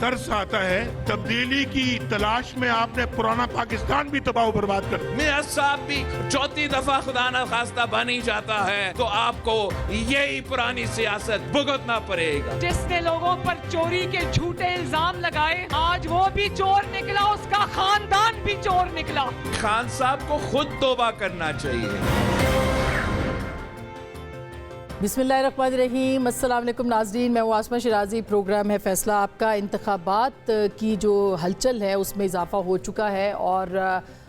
तरस आता है, तब्दीली की तलाश में आपने पुराना पाकिस्तान भी तबाह बर्बाद कर दिया। मियां साहब भी चौथी दफा खुदा ना खास्ता बन ही जाता है तो आपको यही पुरानी सियासत भुगतना पड़ेगा। जिसने लोगों पर चोरी के झूठे इल्जाम लगाए, आज वो भी चोर निकला, उसका खानदान भी चोर निकला। खान साहब को खुद तौबा करना चाहिए। बिस्मिल्लाहिर्रहमानिर्रहीम, अस्सलाम वालेकुम नाज़रीन, मैं हूँ आसमा शिराजी। प्रोग्राम है फैसला आपका। इंतखाबात की जो हलचल है उसमें इजाफा हो चुका है और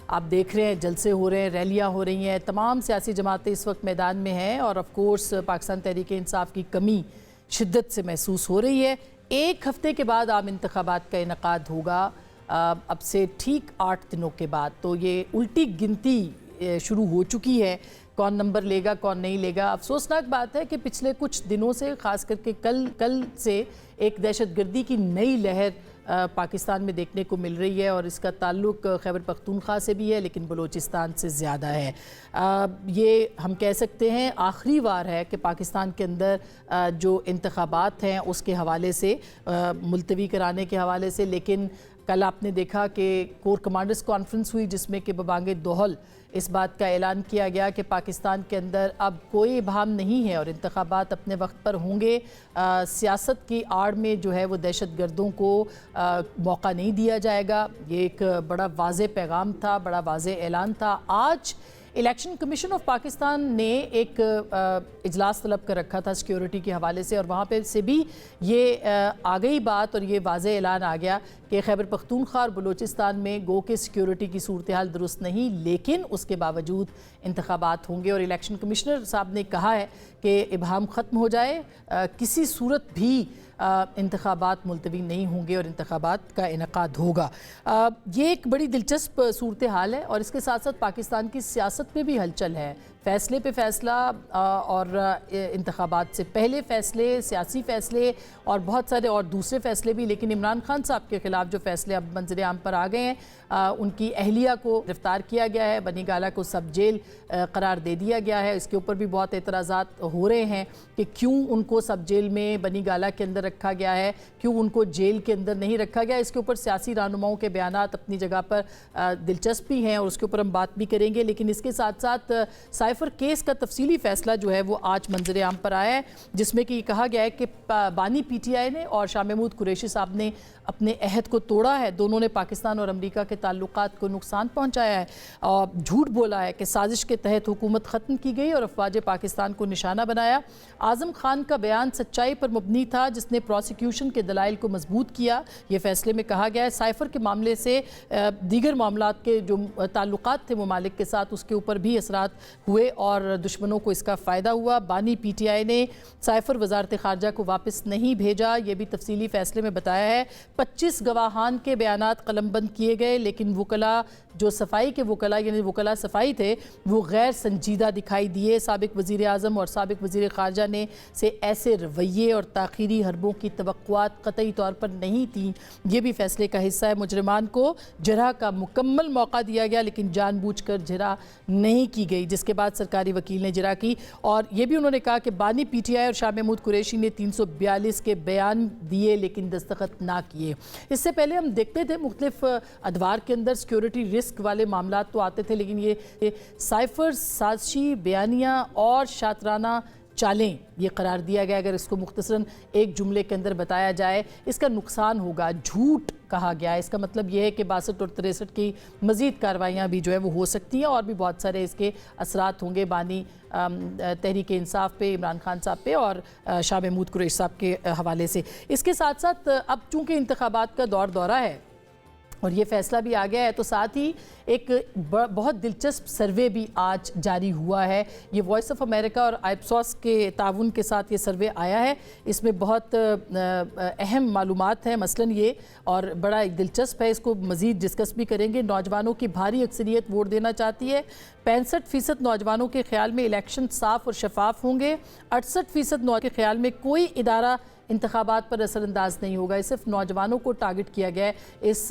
आप देख रहे हैं जलसे हो रहे हैं, रैलियाँ हो रही हैं, तमाम सियासी जमातें इस वक्त मैदान में हैं और ऑफ कोर्स पाकिस्तान तहरीक इंसाफ की कमी शिद्दत से महसूस हो रही है। एक हफ्ते के बाद आम इंतखाबात का इनकाद होगा, अब से ठीक 8 दिनों के बाद। तो ये उल्टी गिनती शुरू हो चुकी है, कौन नंबर लेगा कौन नहीं लेगा। अफसोसनाक बात है कि पिछले कुछ दिनों से, ख़ास करके कल से एक दहशतगर्दी की नई लहर पाकिस्तान में देखने को मिल रही है और इसका ताल्लुक खैबर पख्तूनख्वा से भी है लेकिन बलूचिस्तान से ज़्यादा है। ये हम कह सकते हैं आखिरी बार है कि पाकिस्तान के अंदर जो इंतखाबात हैं उसके हवाले से, मुलतवी कराने के हवाले से, लेकिन कल आपने देखा कि कोर कमांडर्स कॉन्फ्रेंस हुई जिसमें कि बबांगे दोहल इस बात का ऐलान किया गया कि पाकिस्तान के अंदर अब कोई इबाहम नहीं है और इंतखाबात अपने वक्त पर होंगे। सियासत की आड़ में जो है वो दहशत गर्दों को मौका नहीं दिया जाएगा। ये एक बड़ा वाज़े पैगाम था, बड़ा वाज़े ऐलान था। आज इलेक्शन कमीशन ऑफ पाकिस्तान ने एक इजलास तलब कर रखा था सिक्योरिटी के हवाले से और वहाँ पे से भी ये आ गई बात और ये वाज़े ऐलान आ गया कि खैबर पख्तूनख्वा और बलूचिस्तान में गो के सिक्योरिटी की सूरत हाल दुरुस्त नहीं, लेकिन उसके बावजूद इंतखाबात होंगे। और इलेक्शन कमिश्नर साहब ने कहा है कि इबहम ख़त्म हो जाए, किसी सूरत भी इंतखाबात मुलतवी नहीं होंगे और इंतखाबात का इनकाद होगा। ये एक बड़ी दिलचस्प सूरत हाल है और इसके साथ साथ पाकिस्तान की सियासत में भी हलचल है। फ़ैसले पे फ़ैसला और इंतखाबात से पहले फ़ैसले, सियासी फ़ैसले और बहुत सारे और दूसरे फ़ैसले भी। लेकिन इमरान खान साहब के ख़िलाफ़ जो फ़ैसले अब मंजर आम पर आ गए हैं, उनकी अहलिया को गिरफ़्तार किया गया है, बनी गाला को सब जेल करार दे दिया गया है। इसके ऊपर भी बहुत एतराज़ात हो रहे हैं कि क्यों उनको सब जेल में बनी गाला के अंदर रखा गया है, क्यों उनको जेल के अंदर नहीं रखा गया। इसके ऊपर सियासी रहनुमाओं के बयानात अपनी जगह पर दिलचस्प भी हैं और उसके ऊपर हम बात भी करेंगे। लेकिन इसके साथ साथ साइफर केस का तफसीली फ़ैसला जो है वो आज मंजर आम पर आया है, जिसमें कि कहा गया है कि बानी PTI ने और शाह महमूद कुरैशी साहब ने अपने अहद को तोड़ा है। दोनों ने पाकिस्तान और अमेरिका के ताल्लुकात को नुकसान पहुंचाया है और झूठ बोला है कि साजिश के तहत हुकूमत ख़त्म की गई और अफवाज पाकिस्तान को निशाना बनाया। आज़म खान का बयान सच्चाई पर मबनी था जिसने प्रोसिक्यूशन के दलाइल को मजबूत किया। ये फ़ैसले में कहा गया है साइफर के मामले से दीगर मामलात के जो ताल्लुकात थे ममालिक के साथ, उसके ऊपर भी असरात हुए और दुश्मनों को इसका फ़ायदा हुआ। बानी PTI ने साइफर वजारत ख़ारजा को वापस नहीं भेजा, ये भी तफसीली फ़ैसले में बताया है। 25 गवाहान के बयानात कलमबंद किए गए लेकिन वकला जो सफाई के वकला यानी वकला सफाई थे वो गैर संजीदा दिखाई दिए। साबिक वज़ीर आज़म और साबिक वज़ीर ख़ारजा ने से ऐसे रवैये और ताख़ीरी हरबों की तवक्कुआत क़तई तौर पर नहीं थी। ये भी फ़ैसले का हिस्सा है। मुजरिमान को जरह का मुकम्मल मौका दिया गया लेकिन जानबूझकर जरह नहीं की गई, जिसके बाद सरकारी वकील ने जरह की। और ये भी उन्होंने कहा कि बानी PTI और शाह महमूद कुरैशी ने 342 के बयान दिए लेकिन दस्तखत ना किए। इससे पहले हम देखते थे मुख्तलिफ अदवार के अंदर सिक्योरिटी रिस्क वाले मामला तो आते थे, लेकिन ये साइफर, साजिशी, बयानिया और शातराना चालें ये करार दिया गया। अगर इसको मुख्तसरन एक जुमले के अंदर बताया जाए, इसका नुकसान होगा, झूठ कहा गया। इसका मतलब यह है कि 62 और 63 की मज़ीद कार्रवाइयाँ भी जो है वो हो सकती हैं और भी बहुत सारे इसके असरात होंगे बानी तहरीक इंसाफ पे, इमरान खान साहब पे और शाह महमूद कुरैशी साहब के हवाले से। इसके साथ साथ अब चूँकि इंतखाबात का दौरा है और ये फ़ैसला भी आ गया है, तो साथ ही एक बहुत दिलचस्प सर्वे भी आज जारी हुआ है। ये वॉइस ऑफ अमेरिका और आइपसॉस के ताउन के साथ ये सर्वे आया है। इसमें बहुत अहम मालूमात हैं, मसलन ये, और बड़ा दिलचस्प है, इसको मज़ीद डिस्कस भी करेंगे। नौजवानों की भारी अक्सरियत वोट देना चाहती है। 65% नौजवानों के ख्याल में इलेक्शन साफ़ और शफाफ होंगे। 68% के ख्याल में कोई इदारा इंतखाबात पर असरअंदाज नहीं होगा। सिर्फ नौजवानों को टारगेट किया गया है इस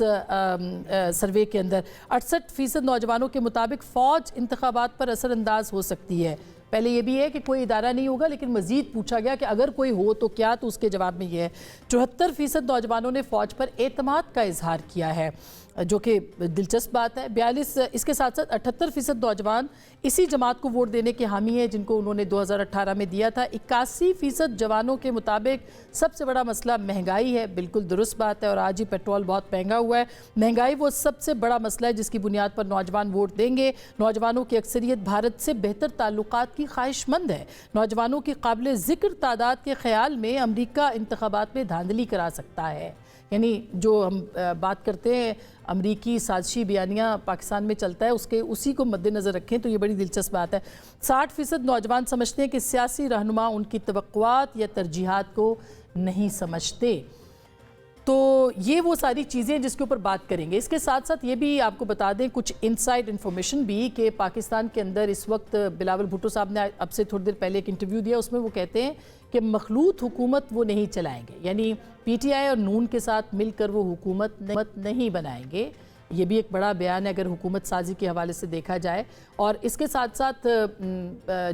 सर्वे के अंदर। 68% नौजवानों के मुताबिक फ़ौज इंतखाबात पर असरअंदाज हो सकती है। पहले ये भी है कि कोई इदारा नहीं होगा, लेकिन मजीद पूछा गया कि अगर कोई हो तो क्या, तो उसके जवाब में ये है 74% नौजवानों ने फ़ौज पर एतमाद का इजहार किया है, जो कि दिलचस्प बात है। 42 इसके साथ साथ 78% नौजवान इसी जमात को वोट देने के हामी हैं जिनको उन्होंने 2018 में दिया था। 81% जवानों के मुताबिक सबसे बड़ा मसला महंगाई है। बिल्कुल दुरुस्त बात है, और आज ही पेट्रोल बहुत महंगा हुआ है। महंगाई वो सबसे बड़ा मसला है जिसकी बुनियाद पर नौजवान वोट देंगे। नौजवानों की अक्सरियत भारत से बेहतर ताल्लुकात की ख्वाहिशमंद है। नौजवानों की काबिल ज़िक्र तादाद के ख्याल में अमरीका इंतखाबात में धांधली करा सकता है। यानी जो हम बात करते हैं अमरीकी साजिशी बयानिया पाकिस्तान में चलता है, उसी को मद्देनज़र रखें तो ये बड़ी दिलचस्प बात है। 60% नौजवान समझते हैं कि सियासी रहनुमा उनकी तवक्कुआत या तरजीहात को नहीं समझते। तो ये वो सारी चीज़ें जिसके ऊपर बात करेंगे। इसके साथ साथ ये भी आपको बता दें कुछ इनसाइड इन्फॉर्मेशन भी कि पाकिस्तान के अंदर इस वक्त बिलावल भुट्टो साहब ने अब से थोड़ी देर पहले एक इंटरव्यू दिया, उसमें वो कहते हैं कि मखलूत हुकूमत वो नहीं चलाएंगे, यानी PTI और नून के साथ मिलकर वो हुकूमत नहीं बनाएंगे। ये भी एक बड़ा बयान है अगर हुकूमत साजी के हवाले से देखा जाए। और इसके साथ साथ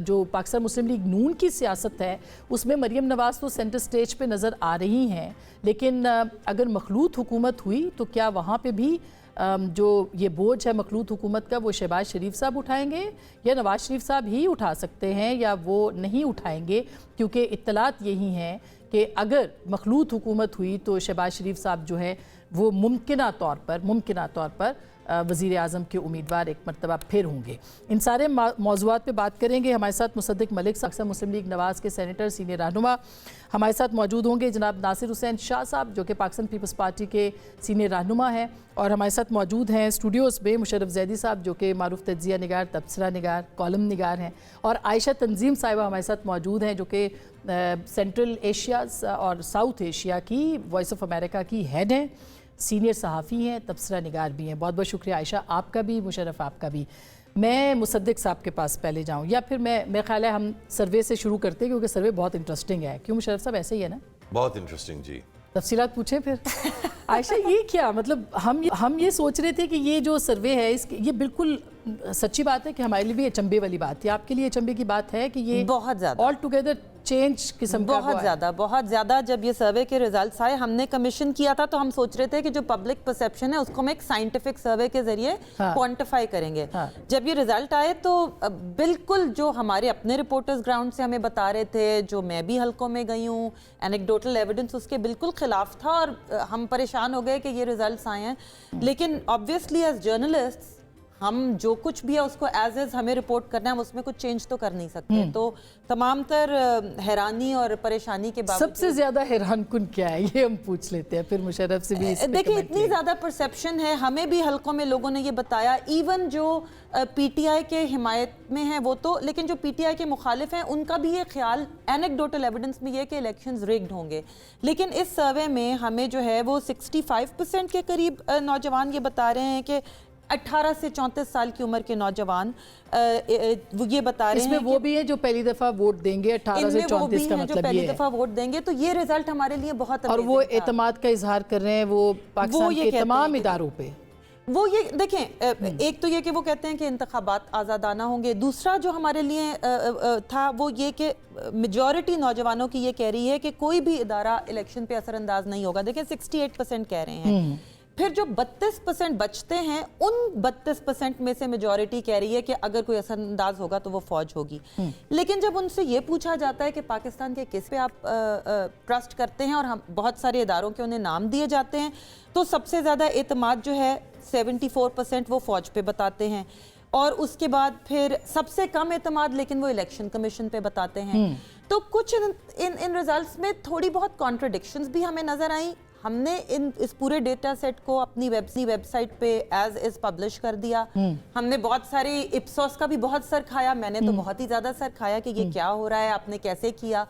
जो पाकिस्तान मुस्लिम लीग नून की सियासत है उसमें मरीम नवाज़ तो सेंटर स्टेज पे नज़र आ रही हैं, लेकिन अगर मखलूत हुकूमत हुई तो क्या वहाँ पे भी जो ये बोझ है मखलूत हुकूमत का वो शहबाज शरीफ साहब उठाएंगे या नवाज़ शरीफ साहब ही उठा सकते हैं, या वो नहीं उठाएंगे? क्योंकि इत्तलात यही हैं कि अगर मखलूत हुकूमत हुई तो शहबाज शरीफ साहब जो है वो मुमकिना तौर पर वज़ीर आज़म के उम्मीदवार एक मरतबा फिर होंगे। इन सारे मौज़ूआत पे बात करेंगे। हमारे साथ मुसद्दिक मलिक पाकिस्तान मुस्लिम लीग नवाज़ के सेनेटर सीनियर रहनुमा हमारे साथ मौजूद होंगे। जनाब नासिर हुसैन शाह साहब जो कि पाकिस्तान पीपल्स पार्टी के सीनियर रहनुमा हैं, और हमारे साथ मौजूद हैं स्टूडियोज़ में मुशर्रफ ज़ैदी साहब जो कि मारूफ तज्ज़िया निगार, तबसरा निगार, कॉलम निगार हैं, और आयशा तंजीम साहिबा हमारे साथ मौजूद हैं जो कि सेंट्रल एशिया और साउथ एशिया की वॉइस ऑफ अमेरिका की हेड हैं, सीनियर सहाफ़ी हैं, तबसरा निगार भी हैं। बहुत बहुत शुक्रिया आयशा आपका भी, मुशर्रफ आपका भी। मैं मुसद्दिक साहब के पास पहले जाऊं, या फिर मेरा ख्याल है हम सर्वे से शुरू करते हैं क्योंकि सर्वे बहुत इंटरेस्टिंग है। क्यों मुशर्रफ साहब, ऐसे ही है ना? बहुत इंटरेस्टिंग जी। तफसीलात पूछें फिर। आयशा ये क्या मतलब, हम ये सोच रहे थे कि ये जो सर्वे है ये बिल्कुल सच्ची बात है कि हमारे लिए भी अचंभे वाली बात है, आपके लिए अचंभे की बात है कि ये बहुत ज़्यादा ऑल टुगेदर चेंज किस्म का बहुत ज़्यादा। जब ये सर्वे के रिजल्ट्स आए, हमने कमीशन किया था तो हम सोच रहे थे कि जो पब्लिक परसेप्शन है उसको हम एक साइंटिफिक सर्वे के जरिए क्वांटिफाई करेंगे। जब ये रिजल्ट आए तो बिल्कुल जो हमारे अपने रिपोर्टर्स ग्राउंड से हमें बता रहे थे, जो मैं भी हलकों में गई हूँ, एनेक्डोटल एविडेंस उसके बिल्कुल खिलाफ था, और हम परेशान हो गए कि ये रिजल्ट्स आए हैं। लेकिन ऑब्वियसली एज जर्नलिस्ट हम जो कुछ भी है उसको एज इज हमें रिपोर्ट करना है, हम उसमें कुछ चेंज तो कर नहीं सकते। तो तमाम तर हैरानी और परेशानी के बावजूद सबसे ज्यादा हैरान कुन क्या है ये हम पूछ लेते हैं, फिर मुशर्रफ से भी। देखिए इतनी ज्यादा परसेप्शन है, हमें भी हलकों में लोगों ने ये बताया, इवन जो PTI के हिमायत में है वो तो, लेकिन जो PTI के मुखालिफ हैं उनका भी ये ख्याल एनेक्डोटल एविडेंस में ये कि इलेक्शंस रिग्ड होंगे। लेकिन इस सर्वे में हमें जो है वो 65% के करीब नौजवान ये बता रहे हैं कि 18 से 34 साल की उम्र के नौजवान ये बता रहे हैं। इसमें वो भी है जो पहली दफा वोट देंगे, 18 से 34 का मतलब पहली दफा वोट देंगे, तो ये रिजल्ट हमारे लिए बहुत और वो एतमाद का इजहार कर रहे हैं वो पाकिस्तान के तमाम इदारों पे। वो ये देखें, एक तो ये कि वो कहते हैं कि इंतखाबात आज़ादाना होंगे, दूसरा जो हमारे लिए था वो ये कि मेजॉरिटी नौजवानों की ये कह रही है कि कोई भी इदारा इलेक्शन पे असरअंदाज नहीं होगा। देखें 68% कह रहे हैं, फिर जो 32% बचते हैं उन 32% में से मेजॉरिटी कह रही है कि अगर कोई असरअंदाज होगा तो वो फौज होगी। लेकिन जब उनसे ये पूछा जाता है कि पाकिस्तान के किस पे आप ट्रस्ट करते हैं, और हम बहुत सारे इदारों के उन्हें नाम दिए जाते हैं, तो सबसे ज़्यादा एतमाद जो है 74% वो फौज पे बताते हैं, और उसके बाद फिर सबसे कम एतमाद लेकिन वो इलेक्शन कमीशन पे बताते हैं। तो कुछ इन रिजल्ट्स में थोड़ी बहुत कॉन्ट्रडिक्शंस भी हमें नजर आई। हमने इस पूरे डेटा सेट को अपनी वेबसाइट पे एज इज पब्लिश कर दिया। हमने बहुत सारी इप्सोस का भी बहुत सर खाया, मैंने तो बहुत ही ज्यादा सर खाया कि ये क्या हो रहा है, आपने कैसे किया।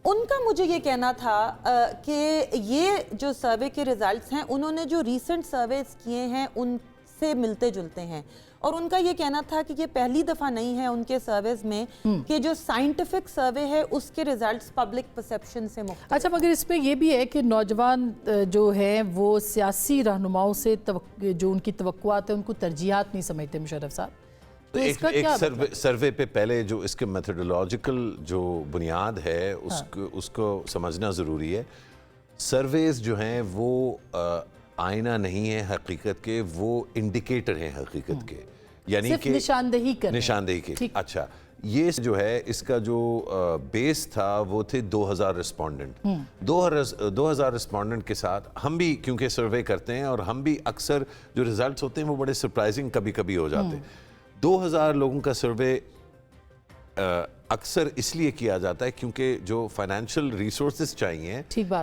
उनका मुझे ये कहना था कि ये जो सर्वे के रिजल्ट्स हैं उन्होंने जो रीसेंट सर्वेस किए हैं उनसे मिलते जुलते हैं, और उनका ये कहना था कि ये पहली दफा नहीं है उनके सर्वेज में कि जो साइंटिफिक सर्वे है उसके रिजल्ट्स पब्लिक परसेप्शन से मुख्तलिफ। अच्छा, मगर इस पे ये भी है कि नौजवान जो है वो सियासी रहनुमाओं से जो उनकी तवक्कुआत है उनको तरजीहात नहीं समझते मुशर्रफ साहब। तो इसका एक क्या सर्वे पे पहले जो इसके मेथोडोलॉजिकल जो बुनियाद है उसको समझना ज़रूरी है। सर्वेज जो हैं वो आईना नहीं है हकीकत के, वो इंडिकेटर हैं हकीकत के, यानी कि निशानदेही के। अच्छा, ये जो है इसका जो बेस था वो थे 2000 रिस्पोंडेंट। 2000 रिस्पोंडेंट के साथ हम भी क्योंकि सर्वे करते हैं और हम भी अक्सर जो रिजल्ट्स होते हैं वो बड़े सरप्राइजिंग कभी कभी हो जाते हैं। 2000 लोगों का सर्वे अक्सर इसलिए किया जाता है क्योंकि जो फाइनेंशियल रिसोर्सेज चाहिए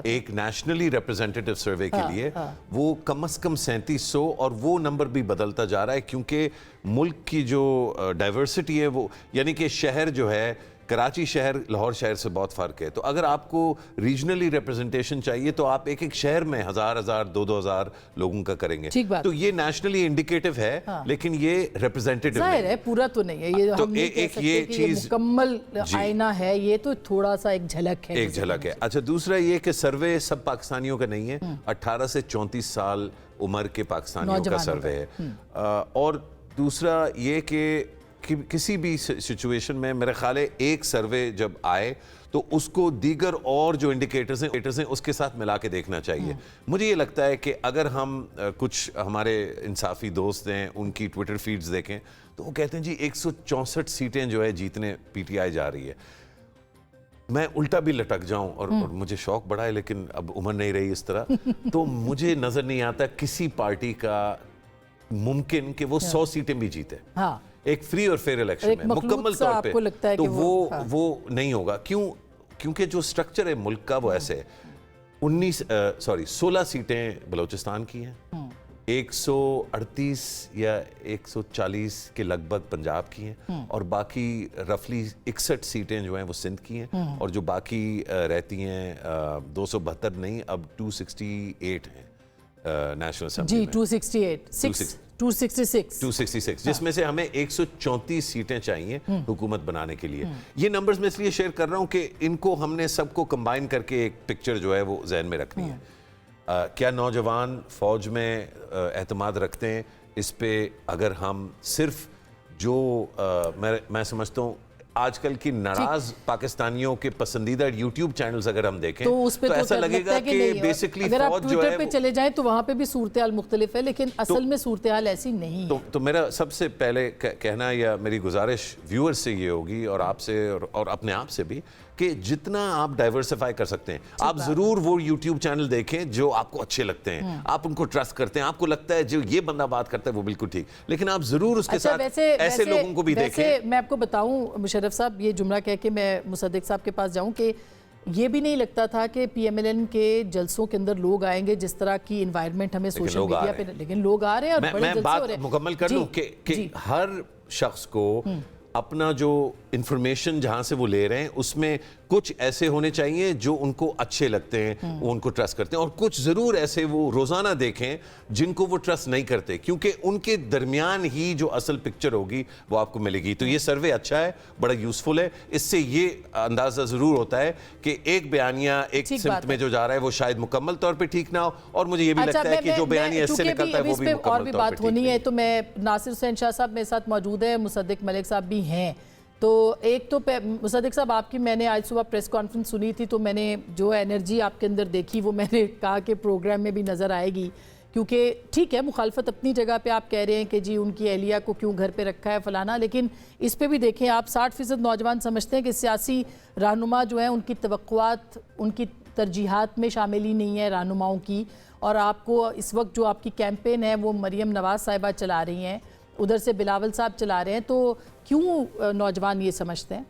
एक नेशनली रिप्रेजेंटेटिव सर्वे के लिए वो कम से कम 3700, और वो नंबर भी बदलता जा रहा है क्योंकि मुल्क की जो डाइवर्सिटी है वो, यानी कि शहर जो है कराची शहर लाहौर शहर से बहुत फ़र्क है। तो अगर आपको रीजनली रिप्रेजेंटेशन चाहिए तो आप एक एक शहर में 1000 2,000 लोगों का करेंगे। तो ये नेशनली इंडिकेटिव है लेकिन ये रिप्रेजेंटेटिव है, पूरा तो नहीं है ये। तो एक ये चीज मुकम्मल आईना है, ये तो थोड़ा सा एक झलक है। अच्छा, दूसरा ये कि सर्वे सब पाकिस्तानियों का नहीं है, 18 से 34 साल उम्र के पाकिस्तानियों का सर्वे है। और दूसरा ये कि किसी भी सिचुएशन में मेरे ख्याल है एक सर्वे जब आए तो उसको दीगर और जो इंडिकेटर्स हैं उसके साथ मिला के देखना चाहिए। मुझे ये लगता है कि अगर हम कुछ हमारे इंसाफी दोस्त हैं उनकी ट्विटर फीड्स देखें तो वो कहते हैं जी 164 सीटें जो है जीतने पीटीआई जा रही है। मैं उल्टा भी लटक जाऊं और मुझे शौक बड़ा है लेकिन अब उम्र नहीं रही इस तरह, तो मुझे नजर नहीं आता किसी पार्टी का मुमकिन कि वो 100 सीटें भी जीते। एक फ्री और फेयर इलेक्शन में मुकम्मल तौर पे लगता है तो वो नहीं होगा। क्योंकि जो स्ट्रक्चर है मुल्क का वो ऐसे है। 16 सीटें बलूचिस्तान की हैं, 138 या 140 के लगभग पंजाब की हैं, और बाकी रफली 61 सीटें जो हैं वो सिंध की हैं, और जो बाकी रहती हैं 272 नहीं अब 268 हैं नेशनल असेंबली में। 266 जिसमें से हमें 134 सीटें चाहिए हुकूमत बनाने के लिए। ये नंबर्स मैं इसलिए शेयर कर रहा हूं कि इनको हमने सबको कंबाइन करके एक पिक्चर जो है वो जहन में रखनी है। क्या नौजवान फौज में एतमाद रखते हैं? इस पे अगर हम सिर्फ जो मैं समझता हूँ आजकल की नाराज पाकिस्तानियों के पसंदीदा यूट्यूब चैनल्स अगर हम देखें तो उस पे तो ऐसा लगेगा कि बेसिकली अगर आप ट्विटर पे चले जाएं तो वहां पे भी सूरत हाल मुख्तलिफ है, लेकिन असल में सूरत हाल ऐसी नहीं है। तो मेरा सबसे पहले कहना या मेरी गुजारिश व्यूअर्स से ये होगी और आपसे और अपने आप से भी कि जितना आप डाइवर्सिफाई कर सकते हैं आप जरूर वो यूट्यूब चैनल देखें जो आपको अच्छे लगते हैं, आप उनको ट्रस्ट करते हैं, आपको लगता है जो ये बंदा बात करता है वो बिल्कुल ठीक, लेकिन आप जरूर उसके साथ ऐसे लोगों को भी देखें। मैं आपको बताऊं मुशर्रफ साहब, ये जुमला कह के मैं मुसद्दिक साहब के पास जाऊं कि ये भी नहीं लगता था कि PMLN के जलसों के अंदर लोग आएंगे जिस तरह की एनवायरनमेंट हमें सोशल मीडिया पे, लेकिन लोग आ रहे हैं और बड़े जलसे हो रहे हैं। मुकम्मल कर लूं कि हर शख्स को अपना जो इंफॉर्मेशन जहां से वो ले रहे हैं उसमें कुछ ऐसे होने चाहिए जो उनको अच्छे लगते हैं, वो उनको ट्रस्ट करते हैं, और कुछ जरूर ऐसे वो रोजाना देखें जिनको वो ट्रस्ट नहीं करते, क्योंकि उनके दरमियान ही जो असल पिक्चर होगी वो आपको मिलेगी। तो ये सर्वे अच्छा है, बड़ा यूजफुल है। इससे ये अंदाजा जरूर होता है कि एक बयानिया एक सिमत में जो जा रहा है वो शायद मुकम्मल तौर पर ठीक ना हो, और मुझे ये भी लगता है कि जो बयानिया इससे निकलता है वो भी मुकम्मल तौर पर होनी है। तो मैं नासिर हुसैन शाह साहब मेरे साथ मौजूद है, मुसद्दिक मलिक साहब भी हैं। तो एक तो मुसद्दिक साहब आपकी मैंने आज सुबह प्रेस कॉन्फ्रेंस सुनी थी तो मैंने जो एनर्जी आपके अंदर देखी वो मैंने कहा कि प्रोग्राम में भी नज़र आएगी, क्योंकि ठीक है मुखालफत अपनी जगह पे आप कह रहे हैं कि जी उनकी अहलिया को क्यों घर पे रखा है फलाना, लेकिन इस पे भी देखें आप 60% नौजवान समझते हैं कि सियासी रहनुमा जो है उनकी तवक्कुआत उनकी तरजीहात में शामिल ही नहीं है रहनुमाओं की, और आपको इस वक्त जो आपकी कैंपेन है वो मरियम नवाज साहिबा चला रही हैं, उधर से बिलावल साहब चला रहे हैं, तो क्यों नौजवान ये समझते हैं?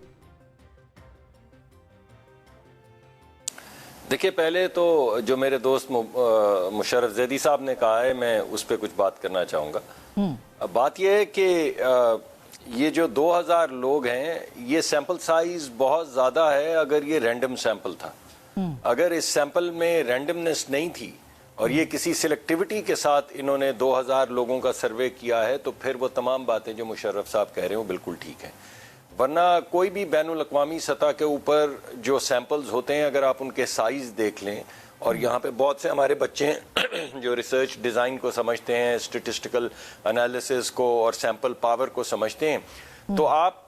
देखिए, पहले तो जो मेरे दोस्त मुशर्रफ ज़ैदी साहब ने कहा है मैं उस पर कुछ बात करना चाहूँगा। बात यह है कि ये जो 2000 लोग हैं ये सैंपल साइज बहुत ज़्यादा है। अगर ये रैंडम सैंपल था, अगर इस सैंपल में रैंडमनेस नहीं थी और ये किसी सिलेक्टिविटी के साथ इन्होंने 2000 लोगों का सर्वे किया है तो फिर वो तमाम बातें जो मुशर्रफ साहब कह रहे हैं वो बिल्कुल ठीक है। वरना कोई भी बैनुल अक़वामी सतह के ऊपर जो सैंपल्स होते हैं अगर आप उनके साइज़ देख लें اور یہاں پہ بہت سے ہمارے بچے ہیں جو ریسرچ ڈیزائن کو سمجھتے ہیں, اسٹیٹسٹیکل انالیسس کو اور سیمپل پاور کو سمجھتے ہیں, تو آپ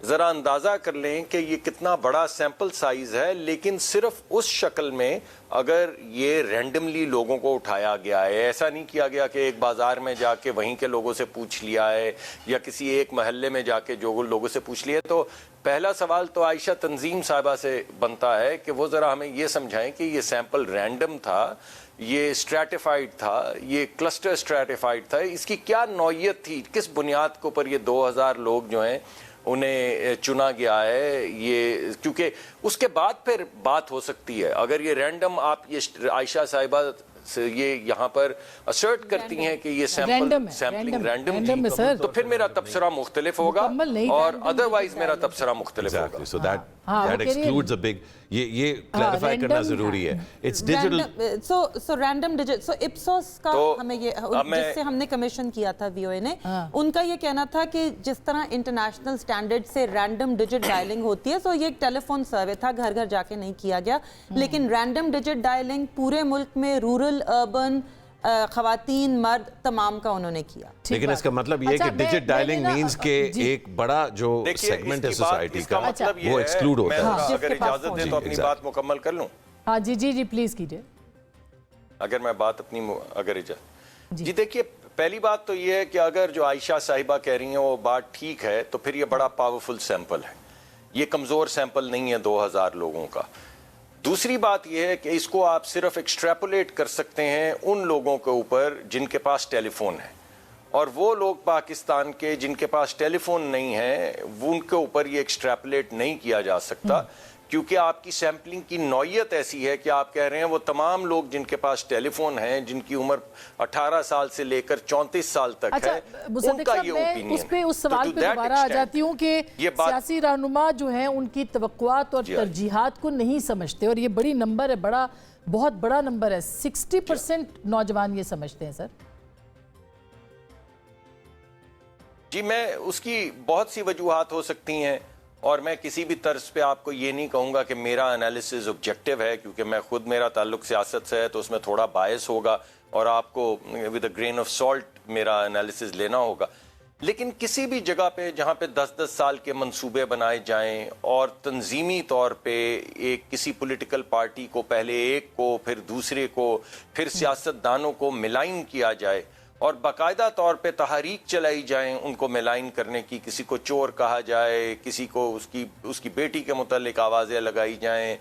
ذرا اندازہ کر لیں کہ یہ کتنا بڑا سیمپل سائز ہے. لیکن صرف اس شکل میں اگر یہ رینڈملی لوگوں کو اٹھایا گیا ہے, ایسا نہیں کیا گیا کہ ایک بازار میں جا کے وہیں کے لوگوں سے پوچھ لیا ہے یا کسی ایک محلے میں جا کے جو لوگوں سے پوچھ لیا, تو پہلا سوال تو عائشہ تنظیم صاحبہ سے بنتا ہے کہ وہ ذرا ہمیں یہ سمجھائیں کہ یہ سیمپل رینڈم تھا, یہ اسٹریٹیفائڈ تھا, یہ کلسٹر اسٹریٹیفائڈ تھا, اس کی کیا نوعیت تھی, کس بنیاد کے اوپر یہ 2000 لوگ جو ہیں انہیں چنا گیا ہے. یہ کیونکہ اس کے بعد پھر بات ہو سکتی ہے. اگر یہ رینڈم آپ یہ عائشہ صاحبہ یہ یہاں پر اسرٹ کرتی ہیں کہ یہ سیمپلنگ رینڈم تھی, تو پھر میرا تبصرہ مختلف ہوگا اور ادروائز میرا تبصرہ مختلف ہوگا. So that excludes a big, یہ کلیریفائی کرنا ضروری ہے. It's digital. So random digit. So Ipsos کا ہمیں یہ جس سے ہم نے کمیشن کیا تھا وی او اے نے, ان کا یہ کہنا تھا کہ جس طرح انٹرنیشنل سٹینڈرڈ سے رینڈم ڈیجٹ ڈائلنگ ہوتی ہے, سو یہ ایک ٹیلی فون سروے تھا, گھر گھر جا کے نہیں کیا گیا, لیکن رینڈم ڈیجٹ ڈائلنگ پورے ملک میں رورل, اربن, خواتین, مرد تمام کا انہوں نے کیا. لیکن اس کا مطلب یہ ہے کہ ڈیجٹ ڈائلنگ مینز کہ ایک بڑا جو سیگمنٹ ہے سوسائٹی کا وہ ایکسکلوڈ ہوتا ہے. اگر اجازت دیں تو اپنی بات مکمل کر لوں. ہاں جی پلیز کیجئے. اگر میں بات اپنی اگر اجازت. جی دیکھیے, پہلی بات تو یہ ہے کہ اگر جو عائشہ صاحبہ کہہ رہی ہیں وہ بات ٹھیک ہے تو پھر یہ بڑا پاورفل سیمپل ہے, یہ کمزور سیمپل نہیں ہے 2000 لوگوں کا. دوسری بات یہ ہے کہ اس کو آپ صرف ایکسٹریپولیٹ کر سکتے ہیں ان لوگوں کے اوپر جن کے پاس ٹیلی فون ہے, اور وہ لوگ پاکستان کے جن کے پاس ٹیلی فون نہیں ہے ان کے اوپر یہ ایکسٹریپولیٹ نہیں کیا جا سکتا, کیونکہ آپ کی سیمپلنگ کی نوعیت ایسی ہے کہ آپ کہہ رہے ہیں وہ تمام لوگ جن کے پاس ٹیلی فون ہیں, جن کی عمر 18 سال سے لے کر 34 سال تک ہے, ان کا یہ اوپینین ہے. اس پہ اس سوال پہ دوبارہ آ جاتی ہوں کہ سیاسی رہنما جو ہیں ان کی توقعات اور ترجیحات کو نہیں سمجھتے, اور یہ بڑی نمبر ہے, بہت بڑا نمبر ہے, 60% نوجوان یہ سمجھتے ہیں. سر جی, میں اس کی بہت سی وجوہات ہو سکتی ہیں, اور میں کسی بھی طرز پہ آپ کو یہ نہیں کہوں گا کہ میرا انالیسز آبجیکٹیو ہے, کیونکہ میں خود میرا تعلق سیاست سے ہے تو اس میں تھوڑا باعث ہوگا اور آپ کو with a green of salt میرا انالیسز لینا ہوگا. لیکن کسی بھی جگہ پہ جہاں پہ 10-10 سال کے منصوبے بنائے جائیں اور تنظیمی طور پہ ایک کسی پولیٹیکل پارٹی کو پہلے ایک کو پھر دوسرے کو پھر سیاستدانوں کو ملائن کیا جائے اور باقاعدہ طور پہ تحریک چلائی جائیں ان کو ملائن کرنے کی, کسی کو چور کہا جائے, کسی کو اس کی بیٹی کے متعلق آوازیں لگائی جائیں,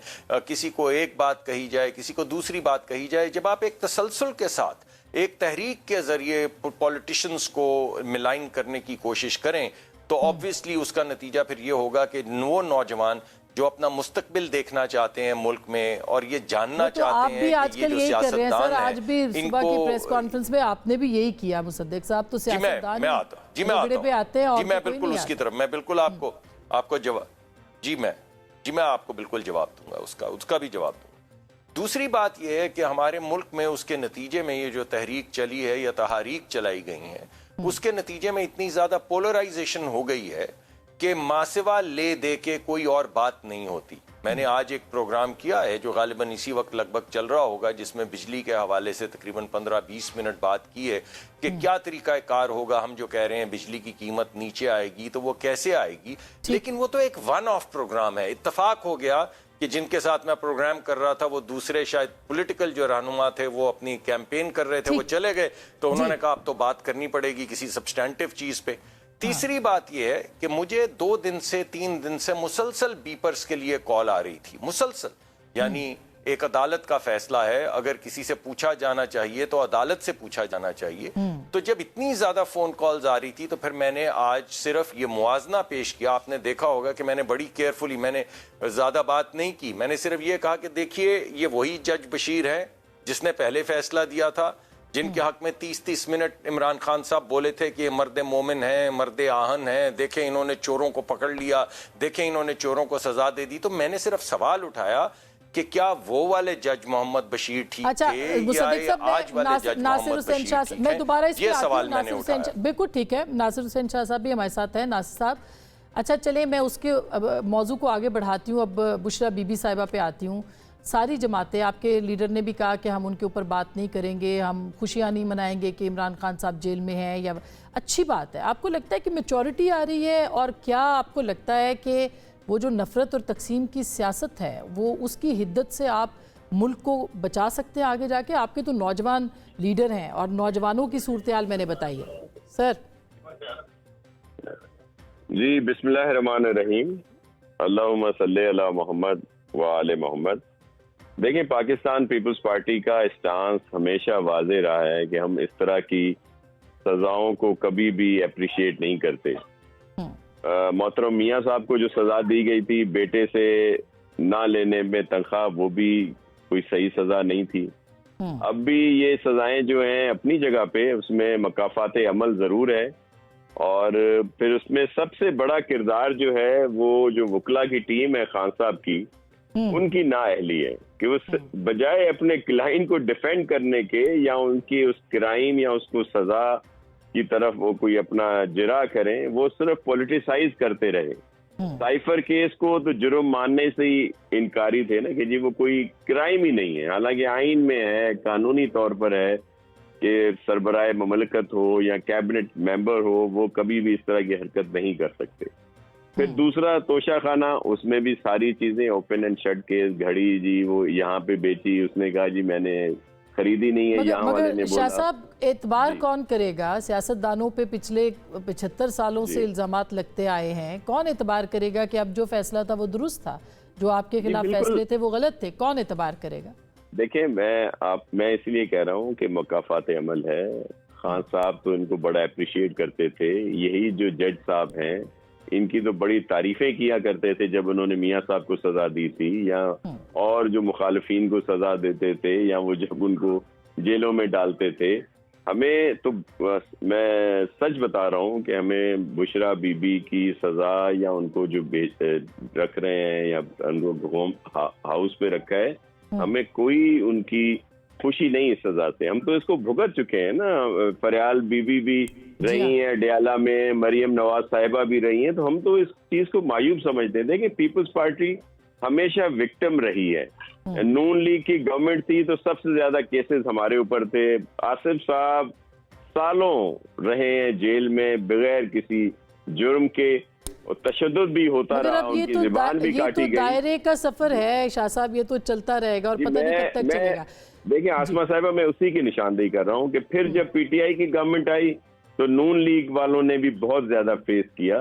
کسی کو ایک بات کہی جائے, کسی کو دوسری بات کہی جائے. جب آپ ایک تسلسل کے ساتھ ایک تحریک کے ذریعے پولیٹیشنز کو ملائن کرنے کی کوشش کریں تو آبویسلی اس کا نتیجہ پھر یہ ہوگا کہ وہ نوجوان جو اپنا مستقبل دیکھنا چاہتے ہیں ملک میں اور یہ جاننا چاہتے ہیں کہ یہ جو سیاستدان ہیں, آج بھی صبح کی پریس کانفرنس میں آپ نے بھی یہی کیا مصدق صاحب, تو سیاستدان میں آتا ہوں, میں بالکل اس کی طرف, میں بالکل آپ کو جواب, میں آپ کو بالکل جواب دوں گا, اس کا بھی جواب دوں گا. دوسری بات یہ ہے کہ ہمارے ملک میں اس کے نتیجے میں یہ جو تحریک چلی ہے یا تحاریک چلائی گئی ہیں, اس کے نتیجے میں اتنی زیادہ پولرائزیشن ہو گئی ہے کہ ماسوا لے دے کے کوئی اور بات نہیں ہوتی. میں نے آج ایک پروگرام کیا ہے جو غالباً اسی وقت لگ بھگ چل رہا ہوگا, جس میں بجلی کے حوالے سے تقریباً 15-20 منٹ بات کی ہے کہ کیا طریقہ کار ہوگا. ہم جو کہہ رہے ہیں بجلی کی قیمت نیچے آئے گی تو وہ کیسے آئے گی, لیکن وہ تو ایک ون آف پروگرام ہے. اتفاق ہو گیا کہ جن کے ساتھ میں پروگرام کر رہا تھا وہ دوسرے شاید پولیٹیکل جو رہنما تھے وہ اپنی کیمپین کر رہے تھے, وہ چلے گئے, تو انہوں نے کہا اب تو بات کرنی پڑے گی کسی سبسٹینٹیو چیز پہ. تیسری بات یہ ہے کہ مجھے 2 دن سے 3 دن سے مسلسل بیپرز کے لیے کال آ رہی تھی, مسلسل. یعنی ایک عدالت کا فیصلہ ہے, اگر کسی سے پوچھا جانا چاہیے تو عدالت سے پوچھا جانا چاہیے. تو جب اتنی زیادہ فون کالز آ رہی تھی تو پھر میں نے آج صرف یہ موازنہ پیش کیا. آپ نے دیکھا ہوگا کہ میں نے بڑی کیئرفلی, میں نے زیادہ بات نہیں کی, میں نے صرف یہ کہا کہ دیکھیے یہ وہی جج بشیر ہے جس نے پہلے فیصلہ دیا تھا, جن کے حق میں 30-30 منٹ عمران خان صاحب بولے تھے کہ یہ مرد مومن ہیں, مرد آہن ہیں, دیکھیں انہوں نے چوروں کو پکڑ لیا, دیکھیں انہوں نے چوروں کو سزا دے دی. تو میں نے صرف سوال اٹھایا کہ کیا وہ والے جج محمد بشیر ٹھیک تھے یا آج والے جج محمد بشیر ٹھیک ہیں. میں دوبارہ اس یہ سوال میں نے اٹھایا. بالکل ٹھیک ہے, ناصر حسین شاہ صاحب بھی ہمارے ساتھ ہیں. ناصر صاحب, اچھا چلیں میں اس کے موضوع کو آگے بڑھاتی ہوں, اب بشرا بی بی صاحبہ پہ آتی ہوں. सारी जमातें, आपके लीडर ने भी कहा कि हम उनके ऊपर बात नहीं करेंगे, हम खुशियाँ नहीं मनाएंगे कि इमरान खान साहब जेल में हैं, या अच्छी बात है। आपको लगता है कि मैच्योरिटी आ रही है, और क्या आपको लगता है कि वो जो नफ़रत और तकसीम की सियासत है वो उसकी हिद्दत से आप मुल्क को बचा सकते हैं आगे जाके? आपके तो नौजवान लीडर हैं और नौजवानों की सूरत हाल मैंने बताई है। सर जी, बिस्मिल्लाहिर्रहमानिर्रहीम, अल्लाहुम्मा सल्ली अला मोहम्मद व आले मोहम्मद। देखिए, पाकिस्तान पीपल्स पार्टी का स्टांस हमेशा वाज़े रहा है कि हम इस तरह की सजाओं को कभी भी अप्रिशिएट नहीं करते। मोहतरम मियाँ साहब को जो सजा दी गई थी बेटे से ना लेने में तनख्वाह, वो भी कोई सही सजा नहीं थी। अब भी ये सजाएं जो हैं अपनी जगह पे, उसमें मकाफात अमल जरूर है, और फिर उसमें सबसे बड़ा किरदार जो है वो जो वकला की टीम है खान साहब की, उनकी नाअहली है कि वो बजाय अपने क्लाइंट को डिफेंड करने के या उनकी उस क्राइम या उसको सजा की तरफ वो कोई अपना जिरा करें, वो सिर्फ पॉलिटिसाइज करते रहे। साइफर केस को तो जुर्म मानने से ही इनकारी थे ना कि जी वो कोई क्राइम ही नहीं है, हालांकि आइन में है, कानूनी तौर पर है कि सरबराह ममलकत हो या कैबिनेट मेंबर हो, वो कभी भी इस तरह की हरकत नहीं कर सकते। फिर दूसरा तोशा खाना, उसमें भी सारी चीजें ओपन एंड शट केस, घड़ी जी वो यहाँ पे बेची, उसने कहा जी मैंने खरीदी नहीं है, यहाँ वाले ने बोला। शाह साहब, एतबार कौन करेगा? सियासतदानों पे पिछले 75 सालों से इल्जामात लगते आए हैं, कौन एतबार करेगा कि अब जो फैसला था वो दुरुस्त था, जो आपके खिलाफ फैसले थे वो गलत थे? कौन एतबार करेगा? देखिए, मैं इसलिए कह रहा हूँ कि मकाफात अमल है। खान साहब तो इनको बड़ा अप्रिशिएट करते थे, यही जो जज साहब हैं इनकी तो बड़ी तारीफें किया करते थे जब उन्होंने मियाँ साहब को सजा दी थी, या और जो मुखालिफिन को सजा देते थे, या वो जब उनको जेलों में डालते थे। हमें तो मैं सच बता रहा हूँ कि हमें बुशरा बीबी की सजा या उनको जो रख रहे हैं या उनको होम हाउस पे रखा है, हमें कोई उनकी खुशी नहीं इस सजा से। हम तो इसको भुगत चुके हैं ना। फरियाल बीबी भी रही हैं डयाला में, मरियम नवाज साहिबा भी रही हैं, तो हम तो इस चीज को मायूब समझते थे कि पीपल्स पार्टी हमेशा विक्टिम रही है। नून लीग की गवर्नमेंट थी तो सबसे ज्यादा केसेस हमारे ऊपर थे। आसिफ साहब सालों रहे हैं जेल में बगैर किसी जुर्म के, और तशद्दुद भी होता रहा, उनकी ज़बान भी काटी गई। दायरे का सफर है शाह साहब, ये तो चलता रहेगा और पता नहीं कब तक चलेगा। देखिए आसमा साहिबा, मैं उसी की निशानदेही कर रहा हूँ कि फिर जब पीटीआई की गवर्नमेंट आई तो नून लीग वालों ने भी बहुत ज्यादा फेस किया।